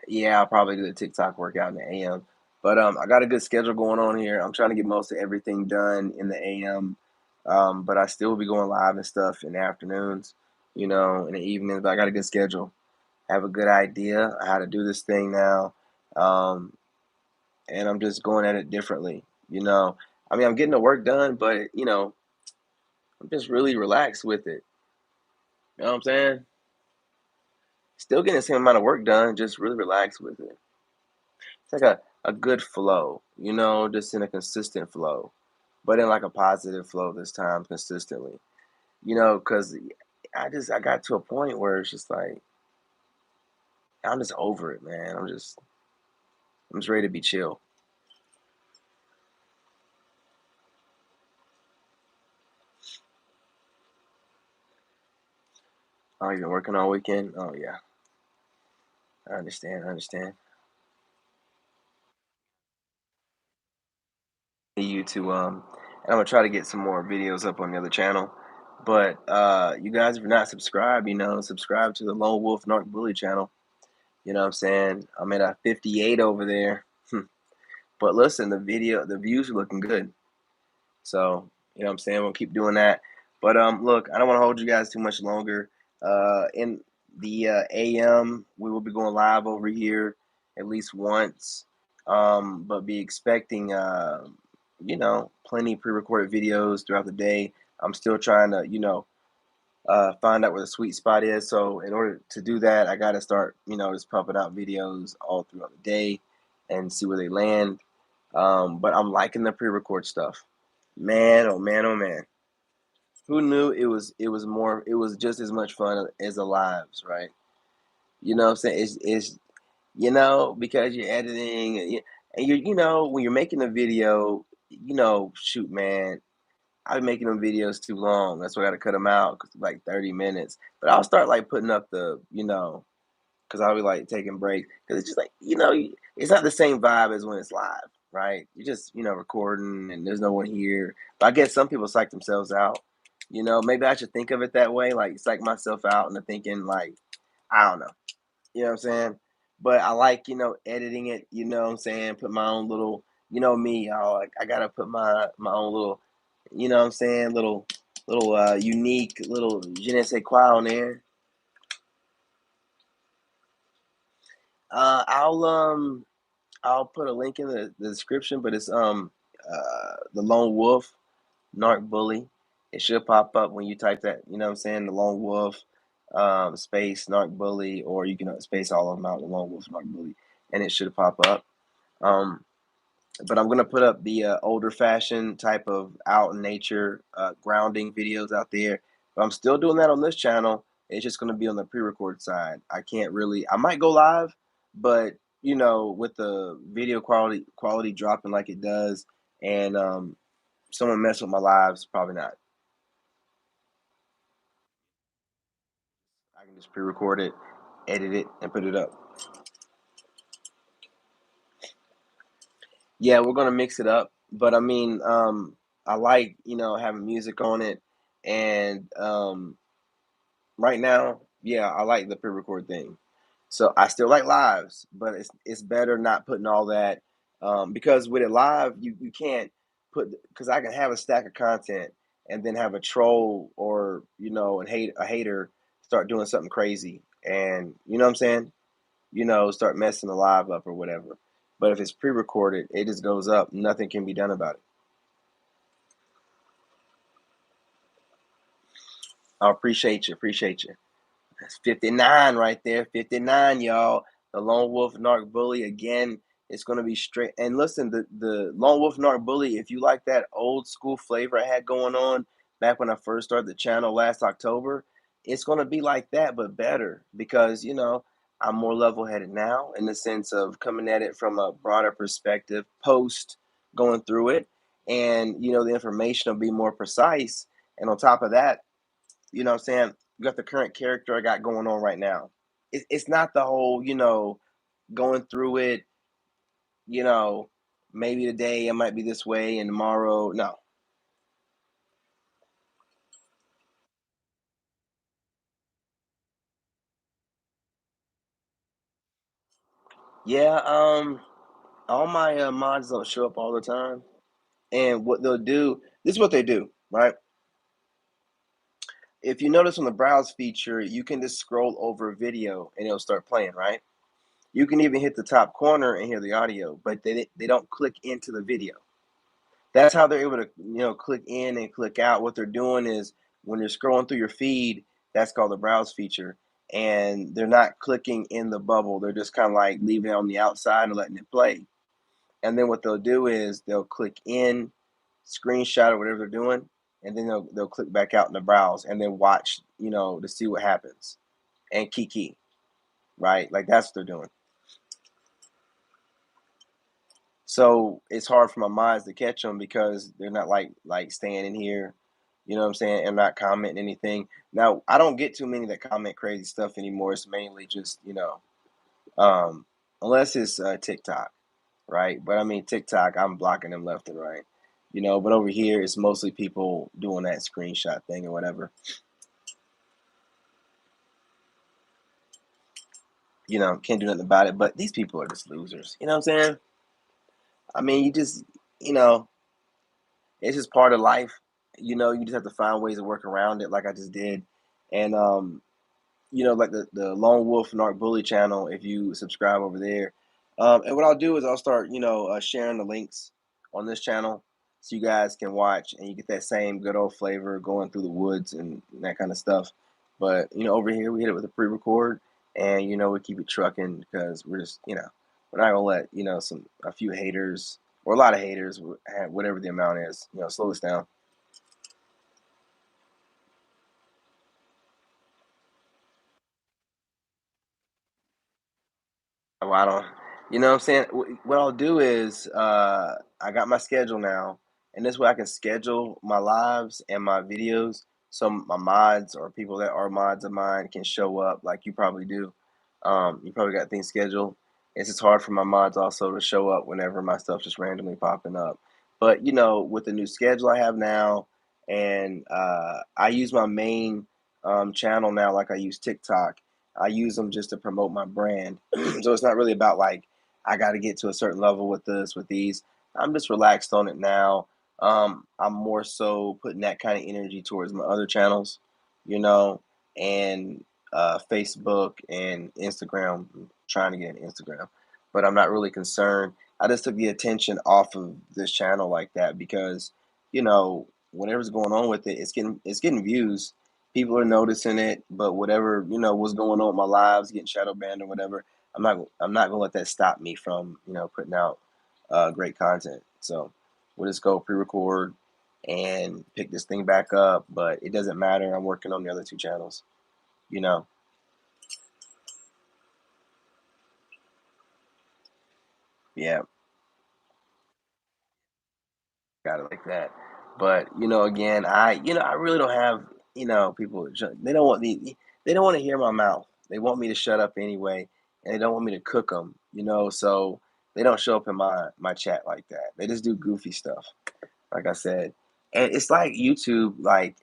Yeah, I'll probably do a TikTok workout in the AM. But I got a good schedule going on here. I'm trying to get most of everything done in the AM. But I still will be going live and stuff in the afternoons, in the evenings. But I got a good schedule. Have a good idea how to do this thing now. Um, and I'm just going at it differently. I mean, I'm getting the work done, but I'm just really relaxed with it. You know what I'm saying? Still getting the same amount of work done, just really relaxed with it. It's like a good flow, just in a consistent flow, but in like a positive flow this time, consistently. Because I got to a point where it's just like I'm just over it, man. I'm just ready to be chill. Oh, you been working all weekend? Oh yeah, I understand. I understand. You to and I'm gonna try to get some more videos up on the other channel. But you guys, if you're not subscribed, subscribe to the Lone Wolf Narc Bully channel. You know what I'm saying? I'm at a 58 over there. But listen, the views are looking good. So, you know what I'm saying? We'll keep doing that. But look, I don't want to hold you guys too much longer. In the AM, we will be going live over here at least once. But be expecting plenty of pre-recorded videos throughout the day. I'm still trying to, find out where the sweet spot is. So in order to do that, I got to start, just pumping out videos all throughout the day and see where they land. But I'm liking the pre-record stuff. Man, oh man, oh man. Who knew it was just as much fun as the lives, right? You know what I'm saying? It's because you're editing and when you're making a video, shoot man, I've been making them videos too long. That's why I got to cut them out 'cause like 30 minutes. But I'll start like putting up because I'll be like taking breaks because it's just like it's not the same vibe as when it's live, right? You're just recording and there's no one here. But I guess some people psych themselves out. Maybe I should think of it that way, like psych myself out into thinking like I don't know. You know what I'm saying? But I like editing it. You know what I'm saying? Put my own little me. I gotta put my own little what I'm saying, little unique little je ne sais quoi on there. Uh, I'll um I'll put a link in the description, but it's the Lone Wolf Narc Bully. It should pop up when you type that, you know what I'm saying, the Lone Wolf space Narc Bully, or you can space all of them out, the Lone Wolf Narc Bully, and it should pop up. Um, but I'm gonna put up the older fashioned type of out in nature grounding videos out there. But I'm still doing that on this channel. It's just gonna be on the pre-record side. I can't really. I might go live, but with the video quality dropping like it does, and someone mess with my lives, probably not. I can just pre-record it, edit it, and put it up. Yeah, we're gonna mix it up, but I mean, I like having music on it, and right now, yeah, I like the pre-record thing. So I still like lives, but it's better not putting all that because with it live, you can't put because I can have a stack of content and then have a troll or a hater start doing something crazy, and you know what I'm saying, start messing the live up or whatever. But if it's pre-recorded, it just goes up. Nothing can be done about it. I appreciate you. Appreciate you. That's 59 right there. 59, y'all. The Lone Wolf Narc Bully again. It's gonna be straight. And listen, the Lone Wolf Narc Bully. If you like that old school flavor I had going on back when I first started the channel last October, it's gonna be like that, but better because I'm more level headed now in the sense of coming at it from a broader perspective, post going through it, and the information will be more precise. And on top of that, you know what I'm saying? You got the current character I got going on right now. It's not the whole, going through it, you know, maybe today I might be this way and tomorrow. No. Yeah, all my mods don't show up all the time. And what they'll do, this is what they do, right? If you notice on the browse feature, you can just scroll over a video and it'll start playing, right? You can even hit the top corner and hear the audio, but they don't click into the video. That's how they're able to, click in and click out. What they're doing is when you're scrolling through your feed, that's called the browse feature, and they're not clicking in the bubble. They're just kind of like leaving it on the outside and letting it play. And then what they'll do is they'll click in, screenshot or whatever they're doing, and then they'll click back out in the browse and then watch, to see what happens and kiki, right? Like that's what they're doing. So it's hard for my minds to catch them because they're not like staying in here, you know what I'm saying, and not commenting anything. Now I don't get too many that comment crazy stuff anymore. It's mainly just um, unless it's TikTok, right? But I mean TikTok, I'm blocking them left and right, But over here, it's mostly people doing that screenshot thing or whatever. Can't do nothing about it. But these people are just losers. You know what I'm saying? I mean, you just you know it's just part of life. You just have to find ways to work around it, like I just did. And like the Lone Wolf Narc Bully channel, if you subscribe over there. And what I'll do is I'll start, sharing the links on this channel so you guys can watch and you get that same good old flavor going through the woods and that kind of stuff. But over here we hit it with a pre-record, and we keep it trucking because we're just, we're not gonna let a few haters or a lot of haters, whatever the amount is, slow us down. Well, I don't, what I'm saying? What I'll do is, I got my schedule now, and this way I can schedule my lives and my videos so my mods or people that are mods of mine can show up like you probably do. You probably got things scheduled. It's just hard for my mods also to show up whenever my stuff's just randomly popping up. But with the new schedule I have now, and I use my main channel now like I use TikTok. I use them just to promote my brand. So it's not really about like I got to get to a certain level with this, with these. I'm just relaxed on it now. I'm more so putting that kind of energy towards my other channels, you know, and Facebook and Instagram. I'm trying to get an Instagram, but I'm not really concerned. I just took the attention off of this channel like that because, you know, whatever's going on with it, it's getting views. People are noticing it, but whatever, what's going on with my lives, getting shadow banned or whatever, I'm not gonna let that stop me from, putting out great content. So we'll just go pre-record and pick this thing back up. But it doesn't matter. I'm working on the other two channels. You know, yeah, got it like that. But again, I really don't have, people. They don't want they don't want to hear my mouth. They want me to shut up anyway, and they don't want me to cook them. So they don't show up in my chat like that. They just do goofy stuff, like I said. And it's like YouTube, like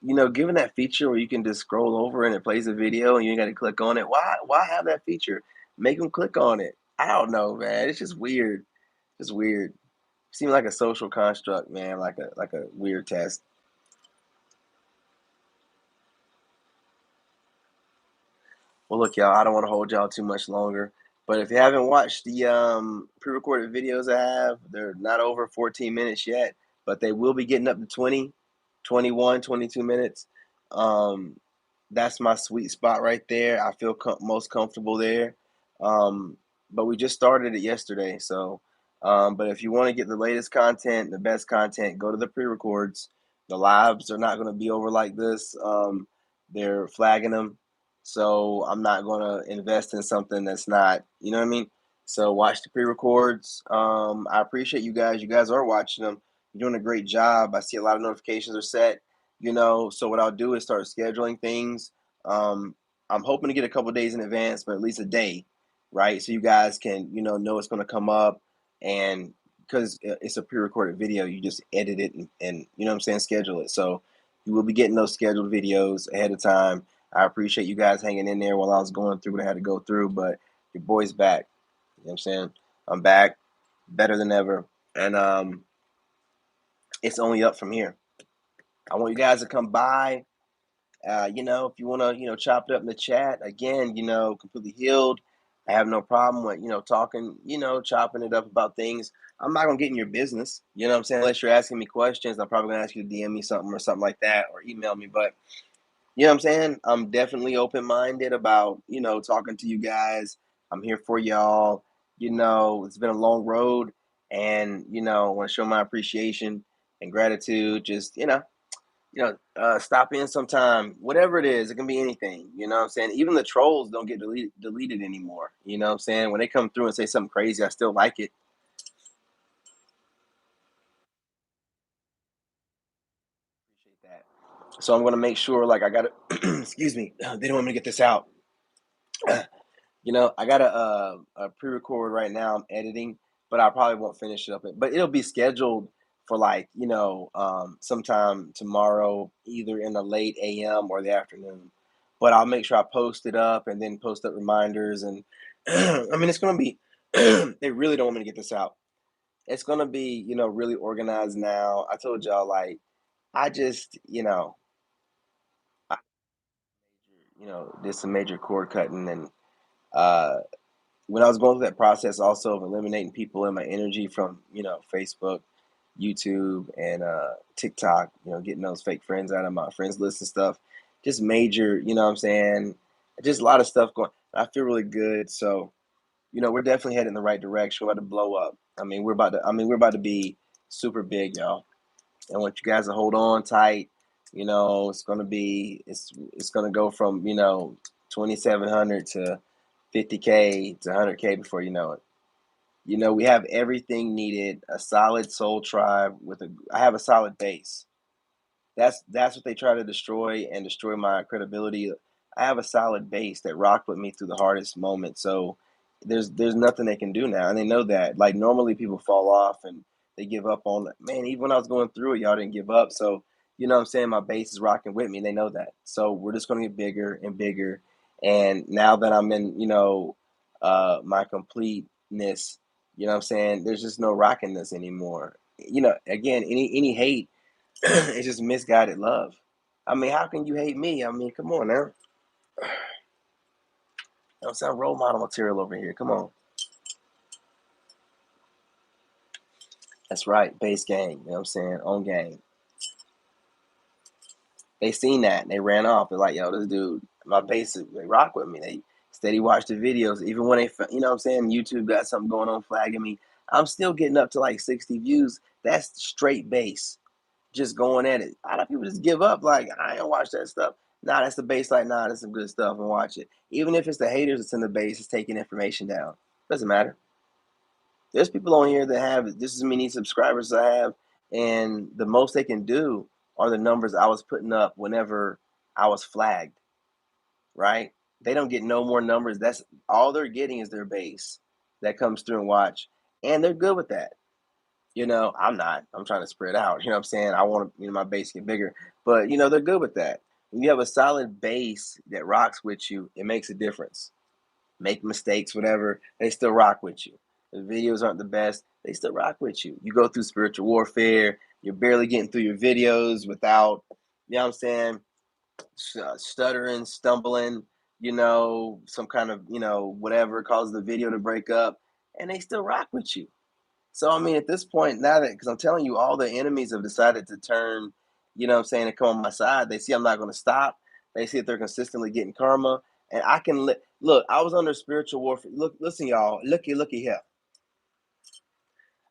given that feature where you can just scroll over and it plays a video and you ain't got to click on it. Why have that feature? Make them click on it. I don't know, man. It's just weird. It's weird. Seems like a social construct, man, like a weird test. Well, look, y'all, I don't want to hold y'all too much longer, but if you haven't watched the pre-recorded videos I have, they're not over 14 minutes yet, but they will be getting up to 20, 21, 22 minutes. Um, that's my sweet spot right there. I feel most comfortable there. Um, but we just started it yesterday, so but if you want to get the latest content, the best content, go to the pre-records. The lives are not going to be over like this. They're flagging them, so I'm not gonna invest in something that's not, you know what I mean? So watch the pre-records. I appreciate you guys. You guys are watching them. You're doing a great job. I see a lot of notifications are set. So what I'll do is start scheduling things. Um, I'm hoping to get a couple days in advance, but at least a day, right? So you guys can, know it's gonna come up, and because it's a pre-recorded video, you just edit it and you know what I'm saying, schedule it. So you will be getting those scheduled videos ahead of time. I appreciate you guys hanging in there while I was going through what I had to go through, but your boy's back. You know what I'm saying? I'm back, better than ever, and it's only up from here. I want you guys to come by. If you want to, chop it up in the chat again, completely healed. I have no problem with, talking, chopping it up about things. I'm not gonna get in your business, you know what I'm saying? Unless you're asking me questions, I'm probably gonna ask you to DM me something or something like that, or email me. But you know what I'm saying? I'm definitely open minded about, talking to you guys. I'm here for y'all. It's been a long road, and I want to show my appreciation and gratitude. Just, stop in sometime, whatever it is. It can be anything, you know what I'm saying? Even the trolls don't get deleted anymore. You know what I'm saying? When they come through and say something crazy, I still like it. Appreciate that. So I'm going to make sure, like, I got to, excuse me, they don't want me to get this out. I got a pre-record right now. I'm editing, but I probably won't finish it up. But it'll be scheduled for, like, sometime tomorrow, either in the late AM or the afternoon. But I'll make sure I post it up and then post up reminders. And I mean, it's gonna be. They really don't want me to get this out. It's gonna be, really organized now. I told y'all, like, I just, I, did some major cord cutting, and uh when I was going through that process also of eliminating people in my energy from, Facebook, YouTube, and TikTok, getting those fake friends out of my friends list and stuff, just major, you know what I'm saying? Just a lot of stuff going. I feel really good. So, we're definitely heading in the right direction. We're about to blow up. I mean, we're about to be super big, y'all. I want you guys to hold on tight. It's gonna go from 2,700 to 50K to 100K before you know it. We have everything needed. A solid soul tribe with a. I have a solid base. That's what they try to destroy and destroy my credibility. I have a solid base that rocked with me through the hardest moments. So there's nothing they can do now, and they know that. Like normally people fall off and they give up on it. Man, even when I was going through it, y'all didn't give up. So you know what I'm saying, my base is rocking with me. And they know that. So we're just gonna get bigger and bigger. And now that I'm in, my completeness, you know what I'm saying, there's just no rocking this anymore. Again, any hate it's just misguided love. I mean, how can you hate me? I mean, come on now. Don't sound role model material over here. Come on. That's right. Base game. You know what I'm saying? On game. They seen that and they ran off. They're like, yo, this dude, my base, they rock with me. They steady watch the videos, even when they, you know what I'm saying, YouTube got something going on, flagging me. I'm still getting up to like 60 views. That's straight base, just going at it. A lot of people just give up. Like, I ain't watch that stuff. Nah, that's the base. Like, nah, that's some good stuff, and watch it. Even if it's the haters that's in the base, it's taking information down. Doesn't matter. There's people on here that have just as many subscribers as I have, and the most they can do are the numbers I was putting up whenever I was flagged, right? They don't get no more numbers. That's all they're getting is their base that comes through and watch, and they're good with that. I'm not. I'm trying to spread out. You know what I'm saying? I want to, my base get bigger, but they're good with that. When you have a solid base that rocks with you, it makes a difference. Make mistakes, whatever, they still rock with you. The videos aren't the best, they still rock with you. You go through spiritual warfare, you're barely getting through your videos without, you know what I'm saying, stuttering, stumbling, some kind of, whatever causes the video to break up, and they still rock with you. So, I mean, at this point, now that, because I'm telling you, all the enemies have decided to turn, to come on my side. They see I'm not going to stop. They see that they're consistently getting karma. And I can look, I was under spiritual warfare. Look, listen, y'all, looky here.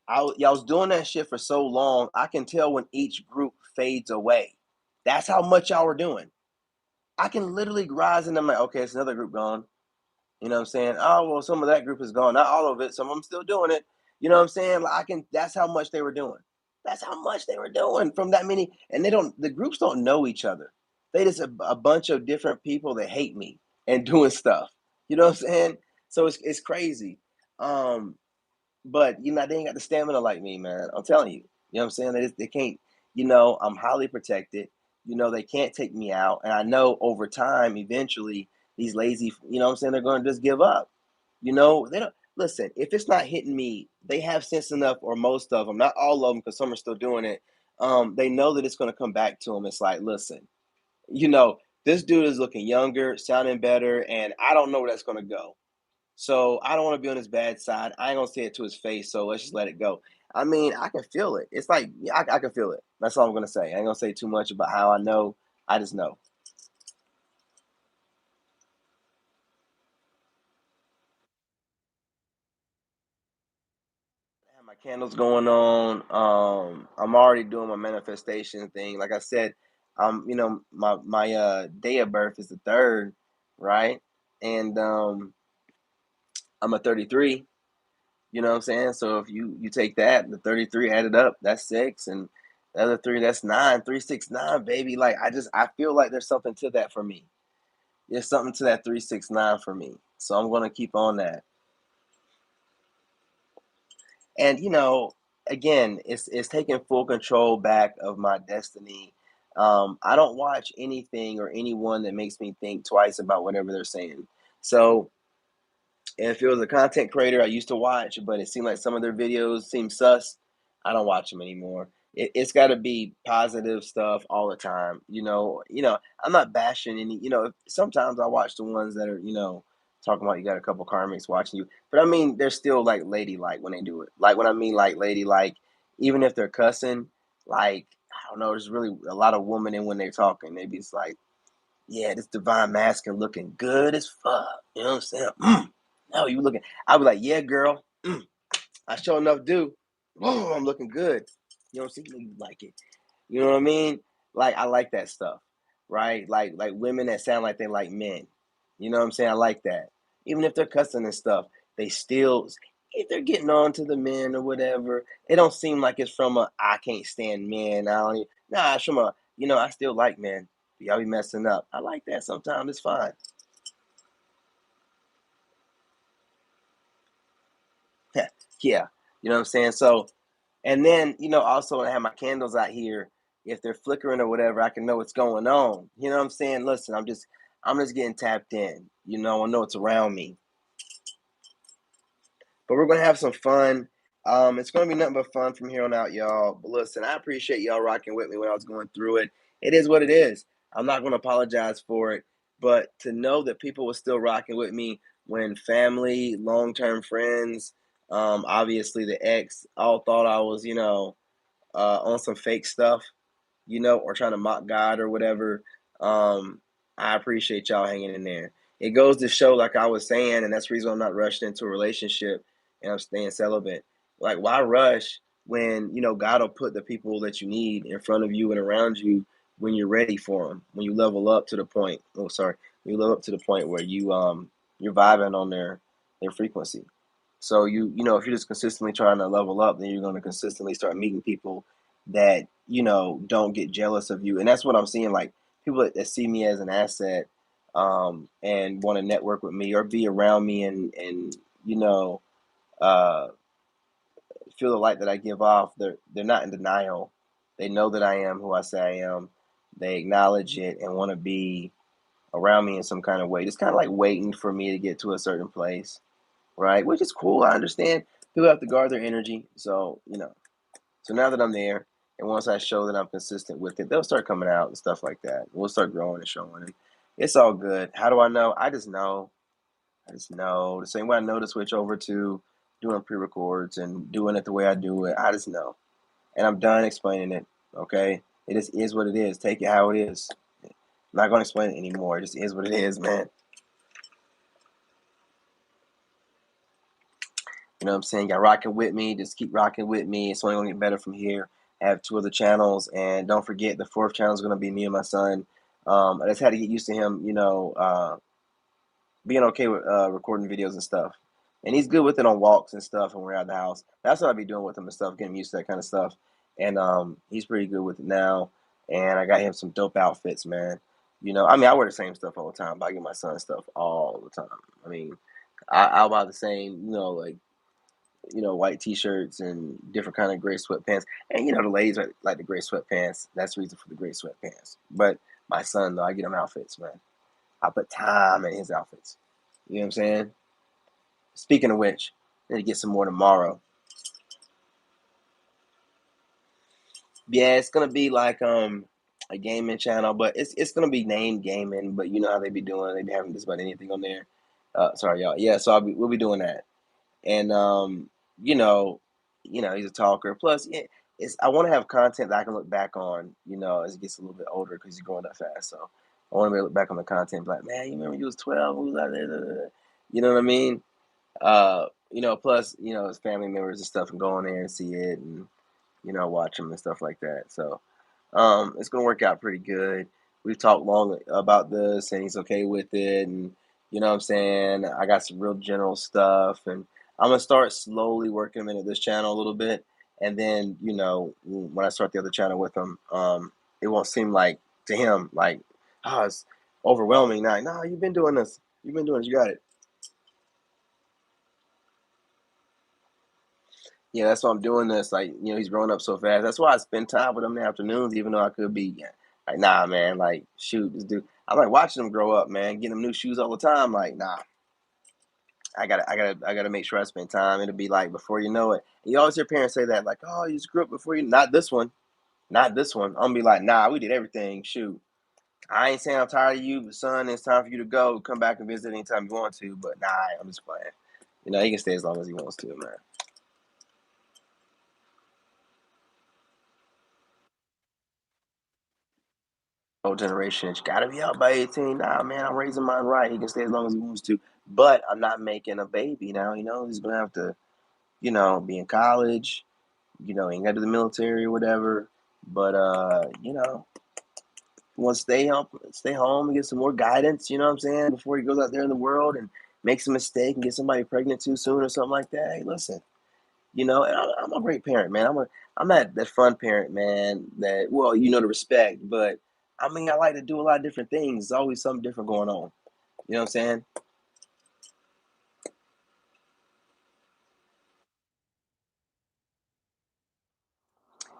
Y'all was doing that shit for so long. I can tell when each group fades away. That's how much y'all were doing. I can literally rise in them like, okay, it's another group gone. You know what I'm saying? Oh, well, some of that group is gone. Not all of it. Some of them still doing it. You know what I'm saying? Like that's how much they were doing. That's how much they were doing from that many. And the groups don't know each other. They just a bunch of different people that hate me and doing stuff. You know what I'm saying? So it's crazy. Um, but they ain't got the stamina like me, man. I'm telling you. You know what I'm saying? They can't, I'm highly protected. They can't take me out. And I know over time, eventually, these lazy, what I'm saying, they're gonna just give up. They don't listen, if it's not hitting me, they have sense enough, or most of them, not all of them, because some are still doing it. They know that it's gonna come back to them. It's like, listen, you know, this dude is looking younger, sounding better, and I don't know where that's gonna go. So I don't want to be on his bad side. I ain't gonna say it to his face, so let's just let it go. I mean, I can feel it. It's like, yeah, I can feel it. That's all I'm gonna say. I ain't gonna say too much about how I know. I just know. I have my candles going on. I'm already doing my manifestation thing. Like I said, my day of birth is the third, right? And I'm a 33. You know what I'm saying? So if you take that, the 33 added up, that's six, and the other three, that's nine. 369, baby. Like I feel like there's something to that for me. There's something to that 369 for me. So I'm gonna keep on that. And again, it's taking full control back of my destiny. I don't watch anything or anyone that makes me think twice about whatever they're saying. So if it was a content creator I used to watch, but it seemed like some of their videos seem sus, I don't watch them anymore. It's got to be positive stuff all the time. I'm not bashing any. Sometimes I watch the ones that are, talking about you got a couple karmics watching you, but I mean they're still like ladylike when they do it. Like when I mean like ladylike, even if they're cussing, like I don't know, there's really a lot of women in when they're talking. Maybe it's like, yeah, this divine masculine looking good as fuck. You know what I'm saying? No, you looking. I was like, yeah, girl. I sure enough do. Oh, I'm looking good. You know what I'm saying? You like it. You know what I mean? Like I like that stuff, right? Like women that sound like they like men. You know what I'm saying? I like that. Even if they're cussing and stuff, they still, if they're getting on to the men or whatever, it don't seem like it's from a I can't stand men. I don't. Nah, it's from a I still like men. Y'all be messing up. I like that. Sometimes it's fine. Yeah, you know what I'm saying. So, and then also when I have my candles out here, if they're flickering or whatever, I can know what's going on. You know what I'm saying? Listen, I'm just getting tapped in. I know it's around me. But we're gonna have some fun. It's gonna be nothing but fun from here on out, y'all. But listen, I appreciate y'all rocking with me when I was going through it. It is what it is. I'm not gonna apologize for it. But to know that people were still rocking with me when family, long-term friends, obviously the ex, all thought I was, on some fake stuff. or trying to mock God or whatever. Um, I appreciate y'all hanging in there. It goes to show, like I was saying, and that's the reason I'm not rushed into a relationship and I'm staying celibate. Like, why rush when God will put the people that you need in front of you and around you when you're ready for them. When you level up to the point. Oh, sorry. When you level up to the point where you're vibing on their frequency. So if you're just consistently trying to level up, then you're going to consistently start meeting people that don't get jealous of you, and that's what I'm seeing. Like people that see me as an asset, and want to network with me or be around me, and you know, uh, feel the light that I give off. They're not in denial. They know that I am who I say I am. They acknowledge it and want to be around me in some kind of way. Just kind of like waiting for me to get to a certain place, right? Which is cool. I understand people have to guard their energy. So now that I'm there, and once I show that I'm consistent with it, they'll start coming out and stuff like that. We'll start growing and showing. And it's all good. How do I know? I just know. I just know. The same way I know to switch over to doing pre-records and doing it the way I do it. I just know. And I'm done explaining it. Okay? It just is what it is. Take it how it is. I'm not going to explain it anymore. It just is what it is, man. You know what I'm saying? Y'all rocking with me. Just keep rocking with me. It's only going to get better from here. I have two other channels. And don't forget, the fourth channel is going to be me and my son. I just had to get used to him, being okay with recording videos and stuff. And he's good with it on walks and stuff when we're out of the house. That's what I'll be doing with him and stuff, getting used to that kind of stuff. And he's pretty good with it now. And I got him some dope outfits, man. I wear the same stuff all the time, but I get my son stuff all the time. I mean, I'll buy the same, like white t-shirts and different kind of gray sweatpants. And the ladies like the gray sweatpants. That's the reason for the gray sweatpants. But my son, though, I get him outfits, man. I put time in his outfits. You know what I'm saying? Speaking of which, I need to get some more tomorrow. Yeah, it's gonna be like a gaming channel, but it's gonna be named gaming. But you know how they be doing? They be having just about anything on there. Sorry, y'all. Yeah, so we'll be doing that. And you know, he's a talker. Plus, yeah, I want to have content that I can look back on, as he gets a little bit older because he's growing up fast. So I want to be able to look back on the content, and be like, man, you remember you was 12? Who was out there? You know what I mean? Plus, his family members and stuff can go on there and see it and watch them and stuff like that. So it's gonna work out pretty good. We've talked long about this, and he's okay with it. And you know what I'm saying? I got some real general stuff, and I'm gonna start slowly working him into this channel a little bit. And then, when I start the other channel with him, it won't seem like to him like, oh, it's overwhelming. Now, no, you've been doing this. You've been doing this. You got it. Yeah, that's why I'm doing this. Like, he's growing up so fast. That's why I spend time with him in the afternoons, even though I could be, yeah, like, nah, man, like, shoot, this dude. I'm like watching him grow up, man, getting him new shoes all the time. Like, nah, I gotta make sure I spend time. It'll be like before you know it. You always hear parents say that, like, oh, you just grew up before you. Not this one, not this one. I'm gonna be like, nah, we did everything. Shoot, I ain't saying I'm tired of you, son. It's time for you to go. Come back and visit anytime you want to. But nah, I'm just playing. He can stay as long as he wants to, man. Old generation, it's got to be out by 18. Nah, man, I'm raising mine right. He can stay as long as he wants to. But I'm not making a baby now. He's going to have to, be in college. He ain't got to do the military or whatever. But, he wants to stay home and get some more guidance, you know what I'm saying, before he goes out there in the world and makes a mistake and get somebody pregnant too soon or something like that. Hey, listen, and I'm a great parent, man. I'm that fun parent, man. That well, the respect, but I mean, I like to do a lot of different things. There's always something different going on. You know what I'm saying?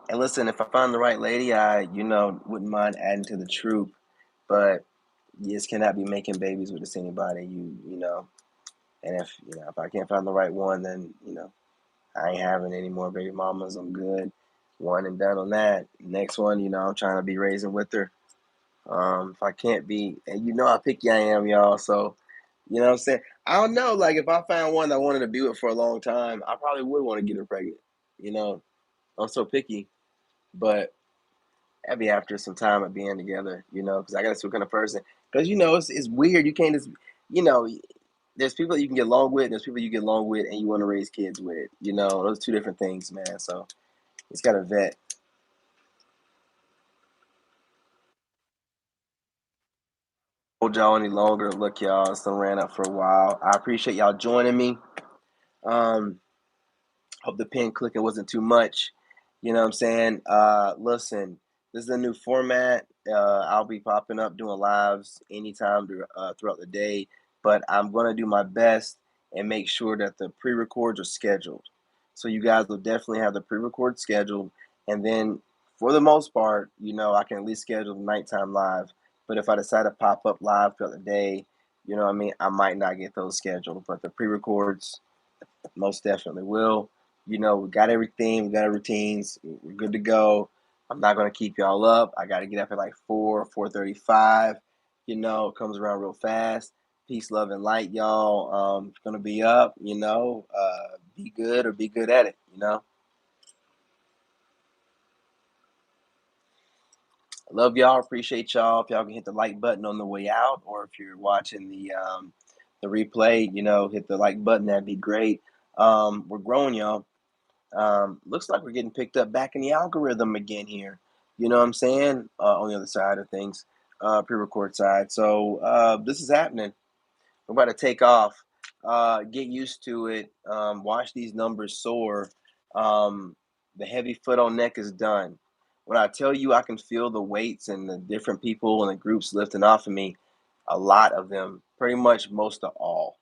And listen, if I find the right lady, I wouldn't mind adding to the troop, but you just cannot be making babies with just anybody. And if I can't find the right one, then I ain't having any more baby mamas. I'm good. One and done on that. Next one, I'm trying to be raising with her. If I can't be, and how picky I am, y'all. So, you know what I'm saying? I don't know. Like, if I found one that I wanted to be with for a long time, I probably would want to get her pregnant. You know, I'm so picky. But that'd be after some time of being together, because I got to see what kind of person. Because it's weird. You can't just, you know, there's people that you can get along with, and there's people you get along with, and you want to raise kids with. Those two different things, man. So it's got to vet. Hold y'all any longer. Look, y'all, it's done ran up for a while. I appreciate y'all joining me. Um, Hope the pin clicking wasn't too much. You know what I'm saying? Listen, this is a new format. I'll be popping up doing lives anytime throughout the day, but I'm going to do my best and make sure that the pre records are scheduled. So you guys will definitely have the pre record scheduled. And then for the most part, I can at least schedule the nighttime live. But if I decide to pop up live throughout the day, what I mean? I might not get those scheduled, but the pre records most definitely will. We got everything. We got our routines. We're good to go. I'm not gonna keep y'all up. I got to get up at like 4:35. It comes around real fast. Peace, love, and light, y'all. Gonna be up. Be good or be good at it. I love y'all. Appreciate y'all. If y'all can hit the like button on the way out, or if you're watching the replay, hit the like button. That'd be great. We're growing, y'all. Looks like we're getting picked up back in the algorithm again here. You know what I'm saying? On the other side of things, pre-record side. So this is happening. We're about to take off. Get used to it. Watch these numbers soar. Um, the heavy foot on neck is done. When I tell you I can feel the weights and the different people and the groups lifting off of me, a lot of them, pretty much most of all.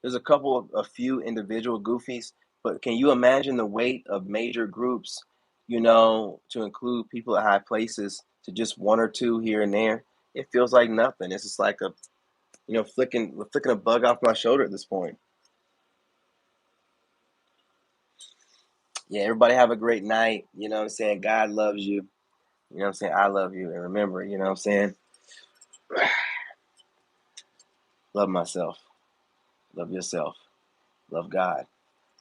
There's a few individual goofies, but can you imagine the weight of major groups, to include people at high places to just one or two here and there? It feels like nothing. It's just like flicking a bug off my shoulder at this point. Yeah, everybody have a great night. You know what I'm saying? God loves you. You know what I'm saying? I love you. And remember, you know what I'm saying? Love myself. Love yourself. Love God.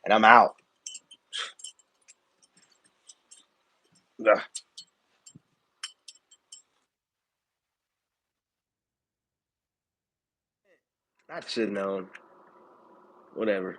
And I'm out. Ugh, I should have known. Whatever.